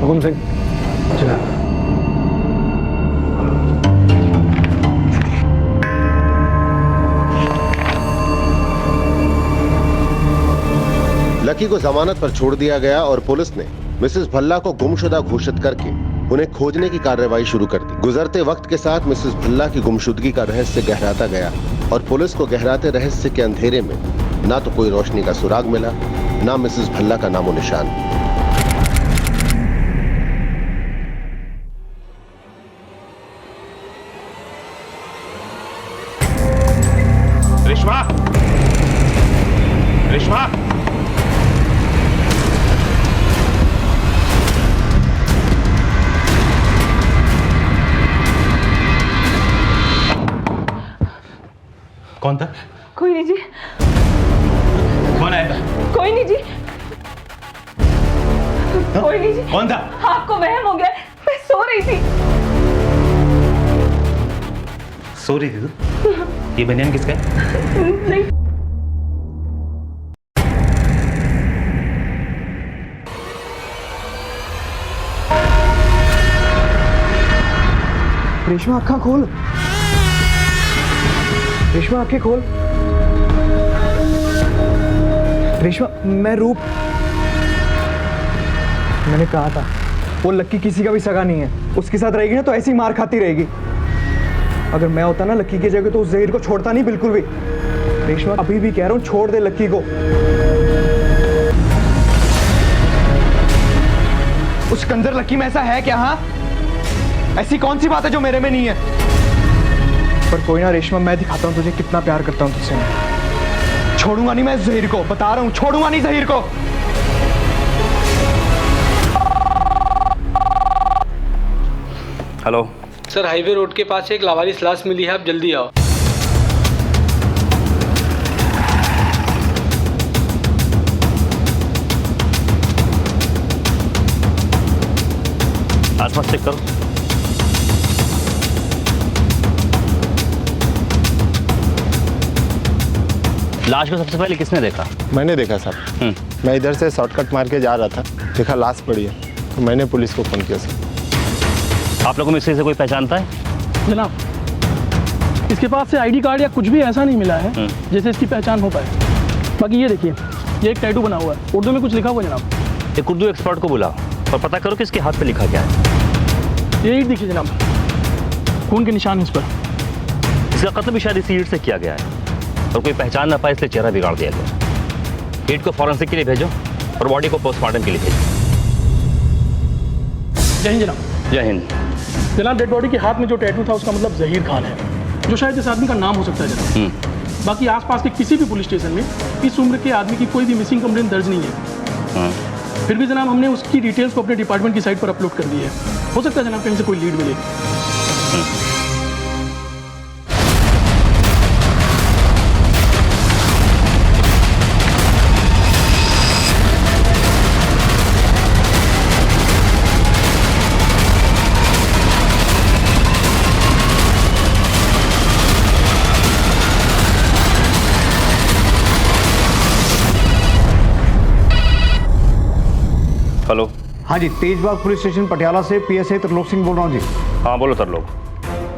हुकुम सिंह चला। लकी को जमानत पर छोड़ दिया गया और पुलिस ने मिसेस भल्ला को गुमशुदा घोषित करके उन्हें खोजने की कार्रवाई शुरू कर दी। गुजरते वक्त के साथ मिसेस भल्ला की गुमशुदगी का रहस्य गहराता गया और पुलिस को गहराते रहस्य के अंधेरे में ना तो कोई रोशनी का सुराग मिला, ना मिसेस भल्ला का नामो निशान। रेशमा, रेशमा, कौन था? कोई नहीं जी। कौन आया था? कोई नहीं जी। कोई नहीं जी। कौन था? आपको वहम हो गया, मैं सो रही थी। सो रही थी तू? ये बनियान किसका है? नहीं। रेशमा आँखें खोल, रेशमा आँखें खोल। रेशमा, मैं रूप, मैंने कहा था वो लक्की किसी का भी सगा नहीं है, उसके साथ रहेगी ना तो ऐसी मार खाती रहेगी। अगर मैं होता ना लक्की की जगह तो उस जहीर को छोड़ता नहीं बिल्कुल भी। रेशमा अभी भी कह रहा हूँ छोड़ दे लक्की को। उस कंजर लक्की में ऐसा है क्या? हाँ, ऐसी कौन सी बात है जो मेरे में नहीं है? पर कोई ना रेशमा, मैं दिखाता हूँ तुझे कितना प्यार करता हूँ तुझसे। छोड़ूंगा नहीं मैं जहीर को, बता रहा हूँ, छोड़ूंगा नहीं जहीर को। हेलो सर, हाईवे रोड के पास एक लावारिस लाश मिली है, आप जल्दी आओ। आसपास चेक करो। लाश को सबसे पहले किसने देखा? मैंने देखा साहब। मैं इधर से शॉर्टकट मार के जा रहा था, देखा लाश पड़ी है, तो मैंने पुलिस को फ़ोन किया सर। आप लोगों में इससे कोई पहचानता है? जनाब, इसके पास से आईडी कार्ड या कुछ भी ऐसा नहीं मिला है जिससे इसकी पहचान हो पाए। बाकी ये देखिए, ये एक टैटू बना हुआ है, उर्दू में कुछ लिखा हुआ है जनाब। एक उर्दू एक्सपर्ट को बुलाओ और पता करो कि इसके हाथ पे लिखा क्या है। ये ईंट देखिए जनाब, खून के निशान इस पर। इसका कत्ल भी शायद इसी ईंट से किया गया है और कोई पहचान ना पाए इसलिए चेहरा बिगाड़ दिया गया। ईंट को फॉरेंसिक के लिए भेजो और बॉडी को पोस्टमार्टम के लिए भेजो। जय हिंद जनाब। जय हिंद जनाब। डेड बॉडी के हाथ में जो टैटू था उसका मतलब जहीर खान है, जो शायद इस आदमी का नाम हो सकता है जनाब। बाकी आसपास के किसी भी पुलिस स्टेशन में इस उम्र के आदमी की कोई भी मिसिंग कंप्लेंट दर्ज नहीं है। फिर भी जनाब हमने उसकी डिटेल्स को अपने डिपार्टमेंट की साइट पर अपलोड कर दी है। हो सकता है जनाब कहीं से कोई लीड मिले। हेलो। हाँ जी, तेजबाग पुलिस स्टेशन पटियाला से पीएसआई तरलोक सिंह बोल रहा हूँ जी। हाँ बोलो तरलोक।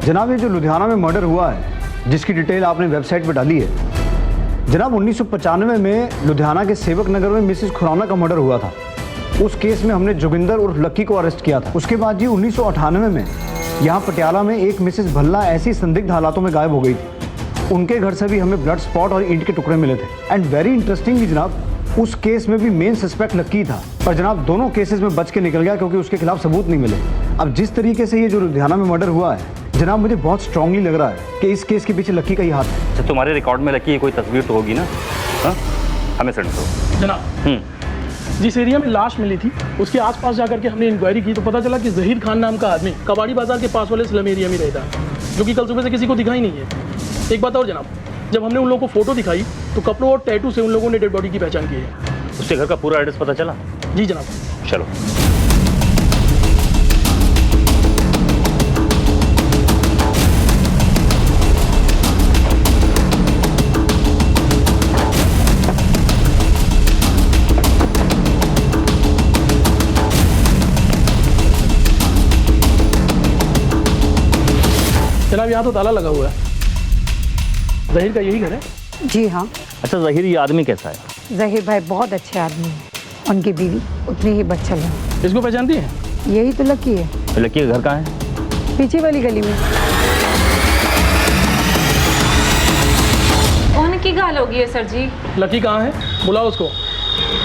जनाब, ये जो लुधियाना में मर्डर हुआ है जिसकी डिटेल आपने वेबसाइट पर डाली है, जनाब 1995 में लुधियाना के सेवक नगर में मिसेस खुराना का मर्डर हुआ था। उस केस में हमने जोगिंदर और लक्की को अरेस्ट किया था। उसके बाद जी 1998 में यहाँ पटियाला में एक मिसेस भल्ला ऐसी संदिग्ध हालातों में गायब हो गई थी। उनके घर से भी हमें ब्लड स्पॉट और ईंट के टुकड़े मिले थे। एंड वेरी इंटरेस्टिंगली जनाब, उस केस में भी मेन सस्पेक्ट लक्की था, पर जनाब दोनों केसेस में बच के निकल गया क्योंकि उसके खिलाफ सबूत नहीं मिले। अब जिस तरीके से ये जो लुधियाना में मर्डर हुआ है जनाब, मुझे बहुत स्ट्रांगली लग रहा है कि इस केस के पीछे लक्की का ही हाथ है। अच्छा, तुम्हारे रिकॉर्ड में लक्की की कोई तस्वीर तो होगी ना? हाँ, हमें सेंड करो जनाब। जिस एरिया में लाश मिली थी उसके आसपास जाकर के हमने इंक्वायरी की तो पता चला कि जहीर खान नाम का आदमी कबाड़ी बाजार के पास वाले स्लम एरिया में रहता है, जो कि कल सुबह से किसी को दिखा ही नहीं है। एक बात और जनाब, जब हमने उन लोगों को फोटो दिखाई तो कपड़ों और टैटू से उन लोगों ने डेड बॉडी की पहचान की है। उसके घर का पूरा एड्रेस पता चला? जी जनाब। चलो। जनाब, यहाँ तो ताला लगा हुआ है। जहीर का यही घर है? जी हाँ। अच्छा, जहीर ये आदमी कैसा है? जहीर भाई बहुत अच्छे आदमी हैं। उनकी बीवी उतनी ही बच्चल है। इसको पहचानती है? यही तो लकी है। लकी का घर कहाँ है? पीछे वाली गली में। उनकी गाल होगी है सर जी। लकी कहाँ है? बुलाओ उसको,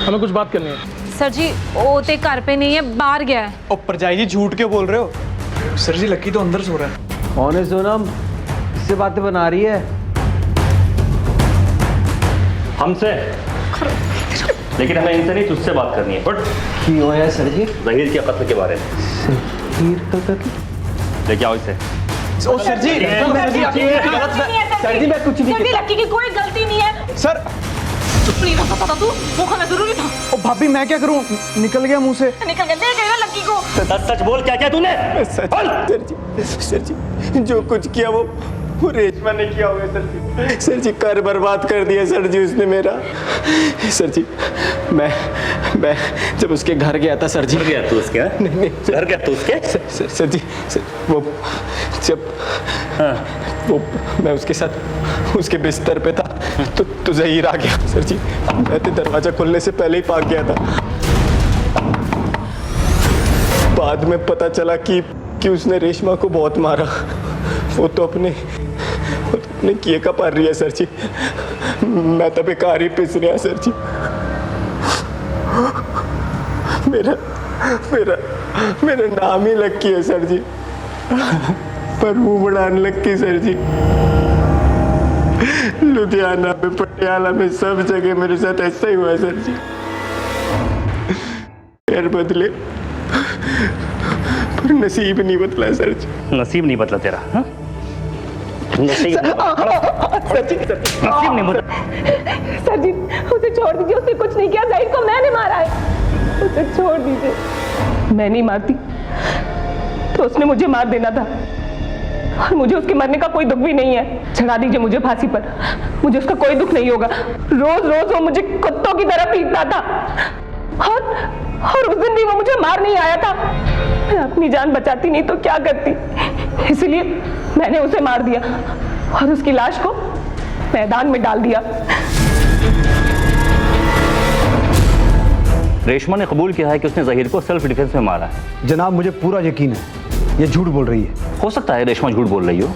हमें कुछ बात करनी है। सर जी, वो ते घर पे नहीं है, बाहर गया है। ओ परजाई जी, झूठ क्यों बोल रहे हो? सर जी, लकी तो अंदर सो रहा है। कौन है सोनम? इससे बातें बना रही है? हमसे? लेकिन हमें इनसे नहीं, तुझसे बात करनी है। बट की हुआ है सर जी? जहीर के कत्ल के बारे में। जहीर का कत्ल? लेके आओ इसे। ओ सर जी, सर जी मैं कुछ नहीं किया। लकी की कोई गलती नहीं है सर। प्लीज बता तू, वो खाना जरूरी था। ओ भाभी, मैं क्या करूं? निकल गया मुंह से। निकल गया, दे गया लकी को। सच बोल, क्या क्या तूने? सर जी, जो कुछ किया वो रेशमा ने किया होगा सर जी। सर जी, घर बर्बाद कर दिया सर जी उसने मेरा। सर जी, मैं जब उसके घर गया था सर जी। घर गया तू उसके? नहीं, घर गया तू उसके? सर जी, वो जब वो मैं उसके साथ उसके बिस्तर पे था तो जहीर आ गया सर जी। मैं तो दरवाजा खुलने से पहले ही भाग गया था। बाद में पता चला कि उसने रेशमा को बहुत मारा। वो तो अपने किए का पार रही है सर जी। मैं तो बेकार ही पिस रहा सर जी। मेरा नाम ही लक्की है सर जी, पर मुंह बढ़ाने लक्की सर जी। लुधियाना में, पटियाला में, सब जगह मेरे साथ ऐसा ही हुआ है सर जी। पैर बदले पर नसीब नहीं बदला सर जी। नसीब नहीं बदला तेरा? हाँ? नसीब नहीं बदला। सर जी उसे छोड़ दीजिए, उसने कुछ नहीं किया, ज़हीर को मैंने मारा है, उसे छोड़ दीजिए। मैं नहीं मारती तो उसने मुझे मार देना था, और मुझे उसके मरने का कोई दुख भी नहीं है। चढ़ा दीजिए मुझे फांसी पर, मुझे उसका कोई दुख नहीं होगा। रोज रोज वो मुझे कुत्तों की तरह पीटता था, और उस दिन भी वो मुझे मार नहीं आया था। मैं अपनी जान बचाती नहीं तो क्या करती, इसलिए मैंने उसे मार दिया और उसकी लाश को मैदान में डाल दिया। रेशमा ने कबूल किया है कि उसने ज़हीर को सेल्फ डिफेंस में मारा है। जनाब मुझे पूरा यकीन है ये झूठ बोल रही है। हो सकता है रेशमा झूठ बोल रही हो,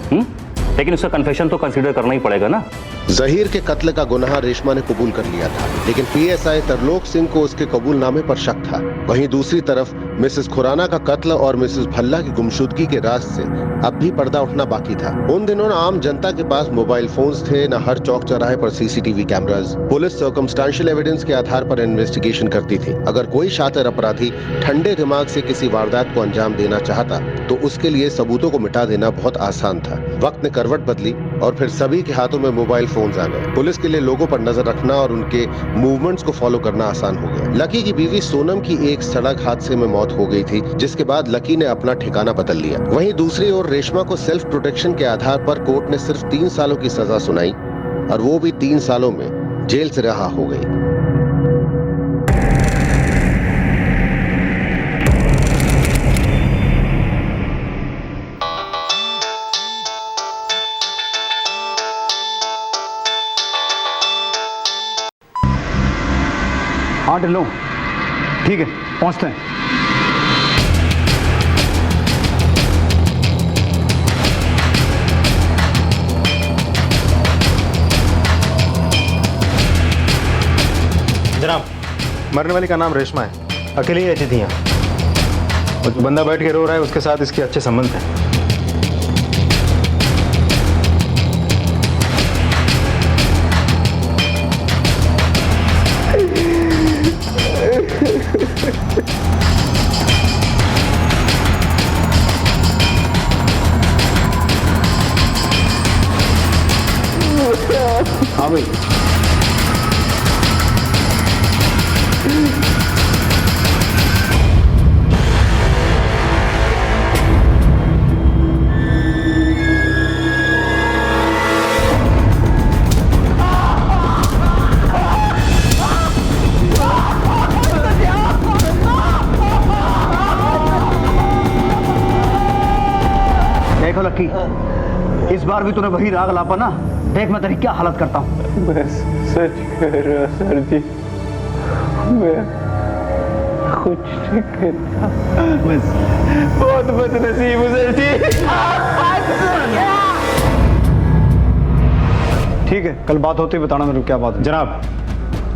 लेकिन उसका कन्फेशन तो कंसीडर करना ही पड़ेगा ना। ज़हीर के कत्ल का गुनाह रेशमा ने कबूल कर लिया था, लेकिन पीएसआई तरलोक सिंह को उसके कबूलनामे पर शक था। वहीं दूसरी तरफ मिसेस खुराना का कत्ल और मिसेस भल्ला की गुमशुदगी के राज से अब भी पर्दा उठना बाकी था। उन दिनों न आम जनता के पास मोबाइल फोन्स थे, न हर चौक चौराहे पर CCTV cameras. Police circumstantial evidence के आधार पर इन्वेस्टिगेशन करती थी। अगर कोई शातिर अपराधी ठंडे दिमाग से किसी वारदात को अंजाम देना चाहता तो उसके लिए सबूतों को मिटा देना बहुत आसान था। वक्त ने करवट बदली और फिर सभी के हाथों में मोबाइल फोन्स आ गए। पुलिस के लिए लोगों पर नजर रखना और उनके मूवमेंट्स को फॉलो करना आसान हो गया। लकी की बीवी सोनम की एक सड़क हादसे में मौत हो गई थी, जिसके बाद लकी ने अपना ठिकाना बदल लिया। वहीं दूसरी ओर रेशमा को सेल्फ प्रोटेक्शन के आधार पर कोर्ट ने सिर्फ 3 सालों की सजा सुनाई, और वो भी 3 सालों में जेल से रहा हो गई। हाँ ढिल्लो, ठीक है पहुंचते हैं। जनाब, मरने वाली का नाम रेशमा है, अकेली ही रहती थी यहाँ, और जो बंदा बैठ के रो रहा है उसके साथ इसके अच्छे संबंध हैं। हाँ भाई, देखो लक्की, इस बार भी तूने वही राग लापा ना। देख मैं तेरी क्या हालत करता हूँ। मैं सच कह रहा सर जी, मैं कुछ नहीं करता, बस बहुत बदनसीब हूँ सर जी। ठीक है, कल बात होती बताना मेरे को क्या बात है। जनाब,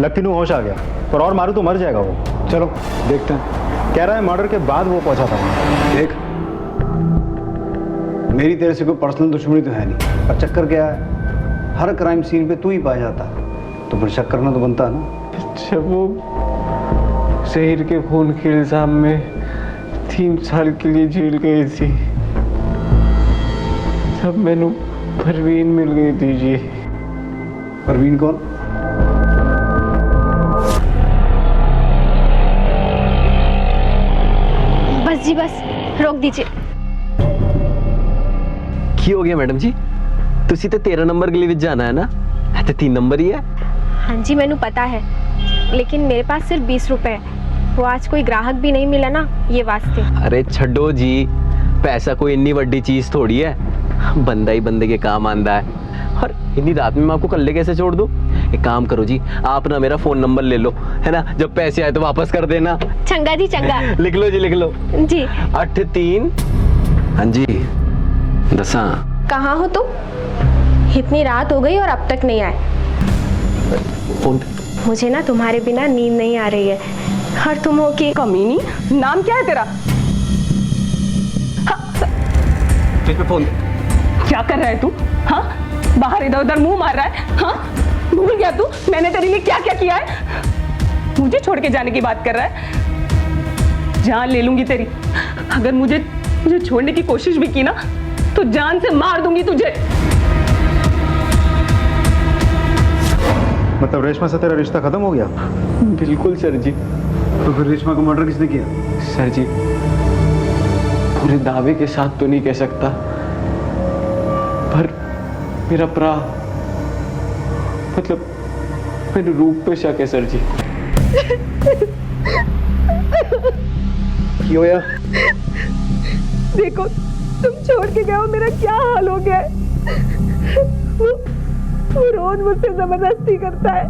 लक्की नू होश आ गया, पर और मारू तो मर जाएगा वो। चलो देखते हैं। कह रहा है मर्डर के बाद वो पहुंचा था। देख, मेरी तेरे से कोई पर्सनल दुश्मनी तो है नहीं, पर चक्कर क्या है, हर क्राइम सीन पे तू ही पाया जाता है, तो फिर शक करना तो बनता है ना। जब वो ज़हीर के खून के इल्जाम में 3 साल के लिए जेल गई थी, तब मैंने परवीन मिल गई थी जी। परवीन कौन? बस जी बस, रोक दीजिए। की हो गया मैडम जी, तुसी तो 13 नंबर के लिए भी जाना है ना, तो 3 नंबर ही है। हाँ जी मैंने पता है, लेकिन मेरे पास सिर्फ 20 रुपए है, वो आज कोई ग्राहक भी नहीं मिला ना, ये वास्ते। अरे छड्डो जी, पैसा कोई इतनी बड़ी चीज थोड़ी है, बंदा ही बंदे के काम आंदा है। और इतनी रात में मैं आपको कल्ले कैसे छोड़ दूं? एक काम करो जी, आप ना मेरा फोन नंबर ले लो, है ना, जब पैसे आए तो वापस कर देना। चंगा जी चंगा। लिख लो जी, लिख लो जी। 83, हाँ जी, 10 कहाँ हो तुम? इतनी रात हो गई और अब तक नहीं आए। फोन मुझे ना तुम्हारे बिना नींद नहीं आ रही है। और तुम हो कि कमीनी, नाम क्या है तेरा? फोन क्या कर रहा है तू? हाँ, बाहर इधर उधर मुंह मार रहा है। हाँ, भूल गया तू मैंने तेरे लिए क्या क्या किया है? मुझे छोड़ के जाने की बात कर रहा है? जान ले लूंगी तेरी। अगर मुझे छोड़ने की कोशिश भी की ना तो जान से मार दूंगी तुझे। मतलब रेशमा से तेरा रिश्ता खत्म हो गया? बिल्कुल सर जी। तो फिर रेशमा का मर्डर किसने किया? सर जी, पूरे दावे के साथ तो नहीं कह सकता, पर मेरा प्रा मतलब मेरे रूप पे शक है सर जी। क्यों यार? देखो तुम छोड़ के गए हो, मेरा क्या हाल हो गया है। वो रोज मुझसे जबरदस्ती करता है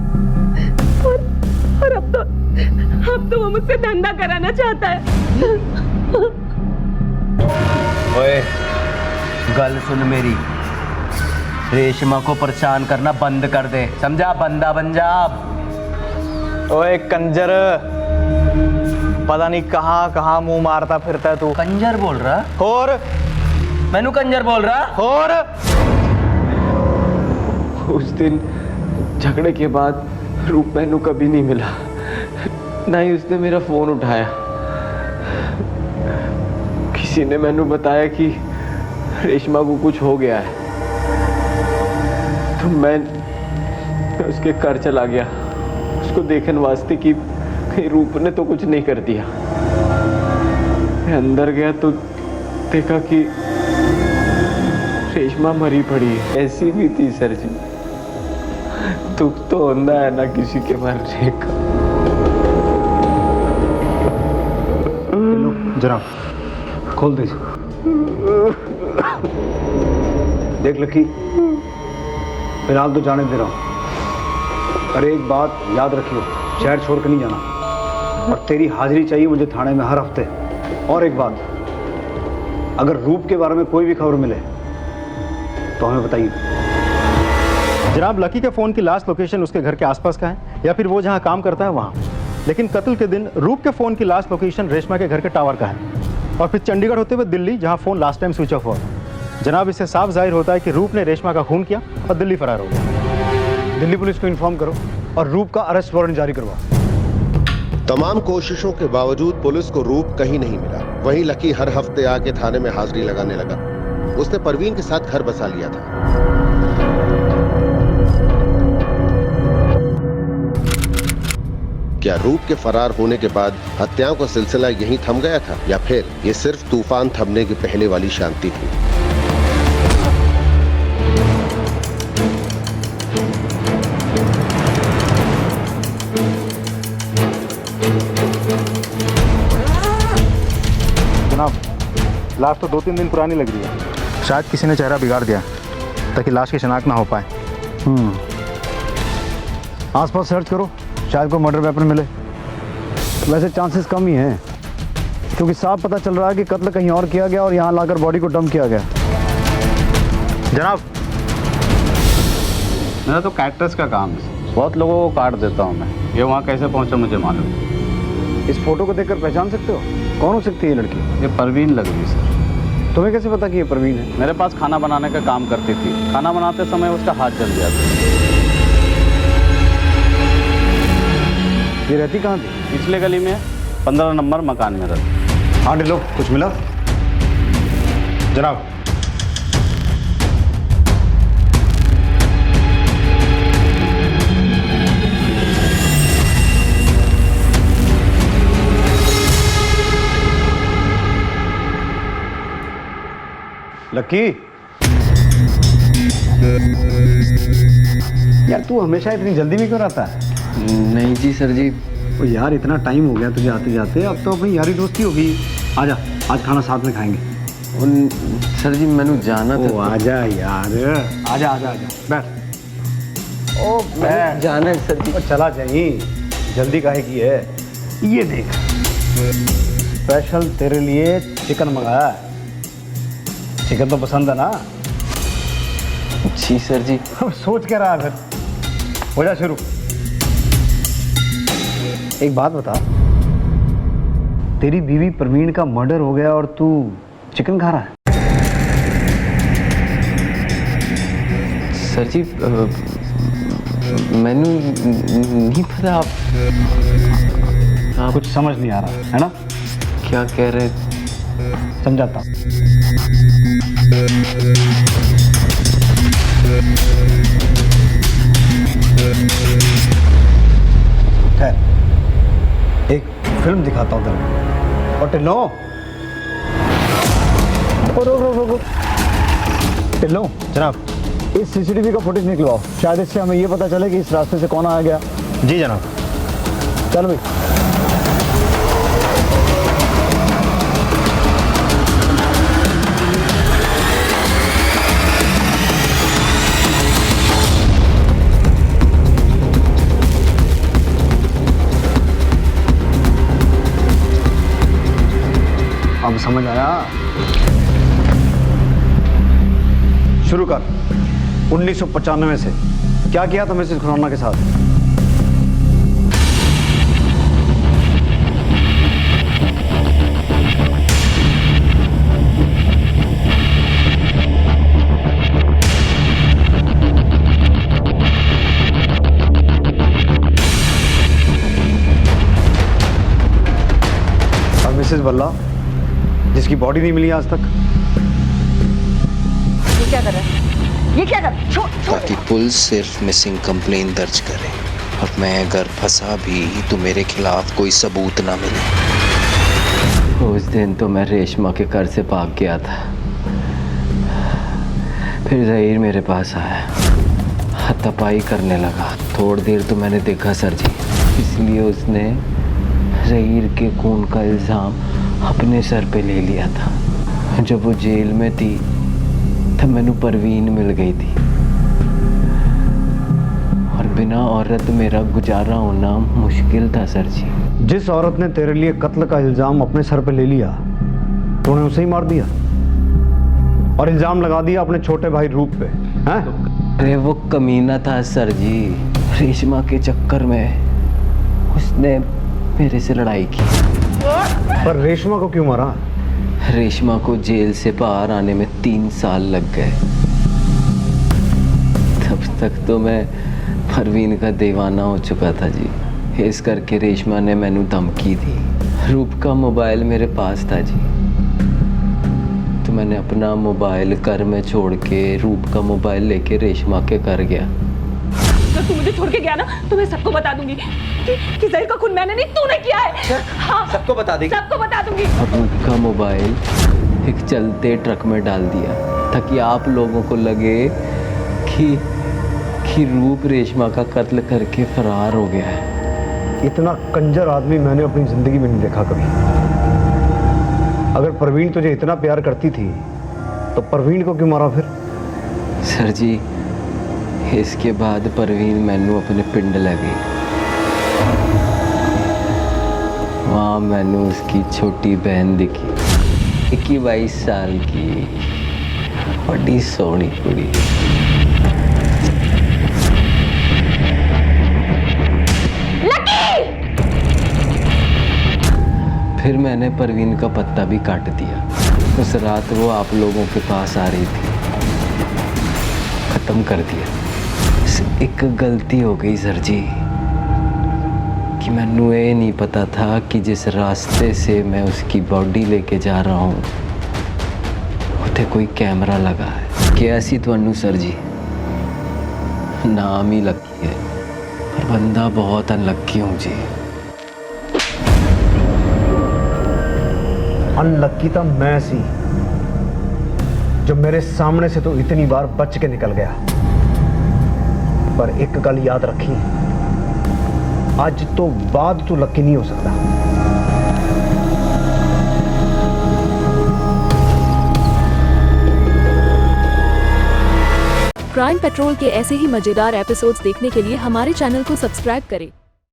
और अब तो वो मुझसे धंधा कराना चाहता है। ओए, गल सुन मेरी, रेशमा को परेशान करना बंद कर दे, समझा? बंदा बन जा। ओए कंजर, पता नहीं कहाँ कहाँ मुंह मारता फिरता है तू। कंजर बोल रहा? और मैनू कंजर बोल रहा? और उस दिन झगड़े के बाद रूप मैनू कभी नहीं मिला, ना ही उसने मेरा फोन उठाया। किसी ने मैनू बताया कि रेशमा को कुछ हो गया है, तो मैं उसके घर चला गया उसको देखने वास्ते कि कहीं रूप ने तो कुछ नहीं कर दिया। मैं अंदर गया तो देखा कि रेशमा मरी पड़ी है। ऐसी भी थी सर जी, दुख तो होता है ना किसी के मरने का। जरा खोल दे। देख लकी, फिलहाल तो जाने दे रहा हूँ, पर एक बात याद रखियो, शहर छोड़ कर नहीं जाना, और तेरी हाजिरी चाहिए मुझे थाने में हर हफ्ते। और एक बात, अगर रूप के बारे में कोई भी खबर मिले तो हमें बताइए। जनाब, लकी के फ़ोन की लास्ट लोकेशन उसके घर के आसपास का है, या फिर वो जहाँ काम करता है वहाँ। लेकिन कत्ल के दिन रूप के फ़ोन की लास्ट लोकेशन रेशमा के घर के टावर का है, और फिर चंडीगढ़ होते हुए दिल्ली, जहाँ phone last time switch off हुआ। जनाब, इससे साफ जाहिर होता है कि रूप ने रेशमा का खून किया और दिल्ली फरार हो गया। दिल्ली पुलिस को इन्फॉर्म करो और रूप का अरेस्ट वारंट जारी करवाओ। तमाम कोशिशों के बावजूद पुलिस को रूप कहीं नहीं मिला। वहीं लकी हर हफ्ते आके थाने में हाजिरी लगाने लगा। उसने परवीन के साथ घर बसा लिया था। क्या रूप के फरार होने के बाद हत्याओं का सिलसिला यहीं थम गया था, या फिर ये सिर्फ तूफान थमने के पहले वाली शांति थी? जनाब, लाश तो 2-3 दिन पुरानी लग रही है। शायद किसी ने चेहरा बिगाड़ दिया ताकि लाश की शिनाख्त ना हो पाए। आसपास सर्च करो, शायद कोई मर्डर वेपन मिले। वैसे चांसेस कम ही हैं, क्योंकि साफ पता चल रहा है कि कत्ल कहीं और किया गया और यहाँ लाकर बॉडी को डंप किया गया। जनाब, मेरा तो कैक्टस का काम है, बहुत लोगों को काट देता हूँ मैं। ये वहाँ कैसे पहुँचा मुझे मालूम। इस फोटो को देखकर पहचान सकते हो कौन हो सकती है ये लड़की? ये परवीन लग रही सर। तुम्हें कैसे पता कि ये परवीन है? मेरे पास खाना बनाने का काम करती थी, खाना बनाते समय उसका हाथ जल गया था। ये रहती कहाँ थी? पिछले गली में 15 नंबर मकान में रहती। हाँ ढिलो, कुछ मिला? जनाब, लकी, यार तू हमेशा इतनी जल्दी में क्यों रहता है? नहीं जी सर जी। तो यार इतना टाइम हो गया तुझे आते जाते, अब तो अपनी यारी दोस्ती हो गई। आजा, आज खाना साथ में खाएंगे। सर जी मैंने जाना था। आजा यार, आजा आजा आजा, बैठ। ओ बैठ जाना है सर जी। चला जाइए, जल्दी काहे की है? ये देख, स्पेशल तेरे लिए चिकन मंगाया है। चिकन तो पसंद है ना? जी सर जी। अब सोच क्या रहा है फिर, हो जा शुरू। एक बात बता, तेरी बीवी प्रवीण का मर्डर हो गया और तू चिकन खा रहा है? सर जी मैंने नहीं पता। आप कुछ समझ नहीं आ रहा है ना? क्या कह रहे? समझाता हूं। खैर, एक फिल्म दिखाता हूं तेरे को। और टिल्लो, टिल्लो जनाब, इस सीसीटीवी का फुटेज निकलवाओ। शायद इससे हमें ये पता चले कि इस रास्ते से कौन आ गया। जी जनाब। चलो भाई। अब समझ आया? शुरू कर। 1995 से क्या किया था मिसेस खुराना के साथ? और मिसेस बल्ला, जिसकी बॉडी नहीं मिली आज तक। ये क्या कर रहा है? ये क्या कर? ताकि पुलिस सिर्फ मिसिंग कंप्लेन दर्ज करे और मैं अगर फंसा भी तो मेरे खिलाफ कोई सबूत ना मिले। उस दिन तो मैं रेशमा के घर से भाग गया था। फिर ज़हीर मेरे पास आया, हाथापाई करने लगा। थोड़ी देर तो मैंने देखा सर जी, इसलिए उसने ज़हीर के खून का इल्ज़ाम अपने सर पे ले लिया था। जब वो जेल में थी तब मैंने परवीन मिल गई थी और बिना औरत मेरा गुजारा होना मुश्किल था सर जी। जिस औरत ने तेरे लिए कत्ल का इल्जाम अपने सर पे ले लिया, तूने उसे ही मार दिया और इल्जाम लगा दिया अपने छोटे भाई रूप पे, हैं? अरे वो कमीना था सर जी, रेशमा के चक्कर में उसने मेरे से लड़ाई की। पर रेशमा को क्यों मारा? रेशमा को जेल से बाहर आने में 3 साल लग गए। तब तक तो मैं परवीन का दीवाना हो चुका था जी। इस करके रेशमा ने मैनू धमकी दी। रूप का मोबाइल मेरे पास था जी, तो मैंने अपना मोबाइल घर में छोड़ के रूप का मोबाइल लेके रेशमा के घर गया। अगर तू मुझे छोड़ के गया ना तो मैं सबको बता दूंगी कि ज़हीर का खून मैंने नहीं, तूने किया है। हाँ, सबको बता देगी? सबको बता दूंगी। अब रूप का मोबाइल एक चलते ट्रक में डाल दिया ताकि आप लोगों को लगे कि रूप रेशमा का कत्ल करके फरार हो गया है। इतना कंजर आदमी मैंने अपनी जिंदगी में नहीं देखा कभी। अगर परवीन तुझे इतना प्यार करती थी तो परवीन को क्यों मारा फिर? सर जी, इसके बाद परवीन मैनू अपने पिंड ले गई। वहाँ मैनू उसकी छोटी बहन दिखी, 21-22 साल की, बड़ी सोहनी कुड़ी। फिर मैंने परवीन का पत्ता भी काट दिया। उस रात वो आप लोगों के पास आ रही थी, खत्म कर दिया। एक गलती हो गई सर जी कि मैनू ये नहीं पता था कि जिस रास्ते से मैं उसकी बॉडी लेके जा रहा हूँ उते कोई कैमरा लगा है। क्या सी तुहानू सर जी, नाम ही लकी है पर बंदा बहुत अनलकी हूँ जी। अनलकी तो मैं सी जो मेरे सामने से तो इतनी बार बच के निकल गया। पर एक गल याद रखी, आज तो बाद तू लकी नहीं हो सकता। क्राइम पेट्रोल के ऐसे ही मजेदार एपिसोड्स देखने के लिए हमारे चैनल को सब्सक्राइब करें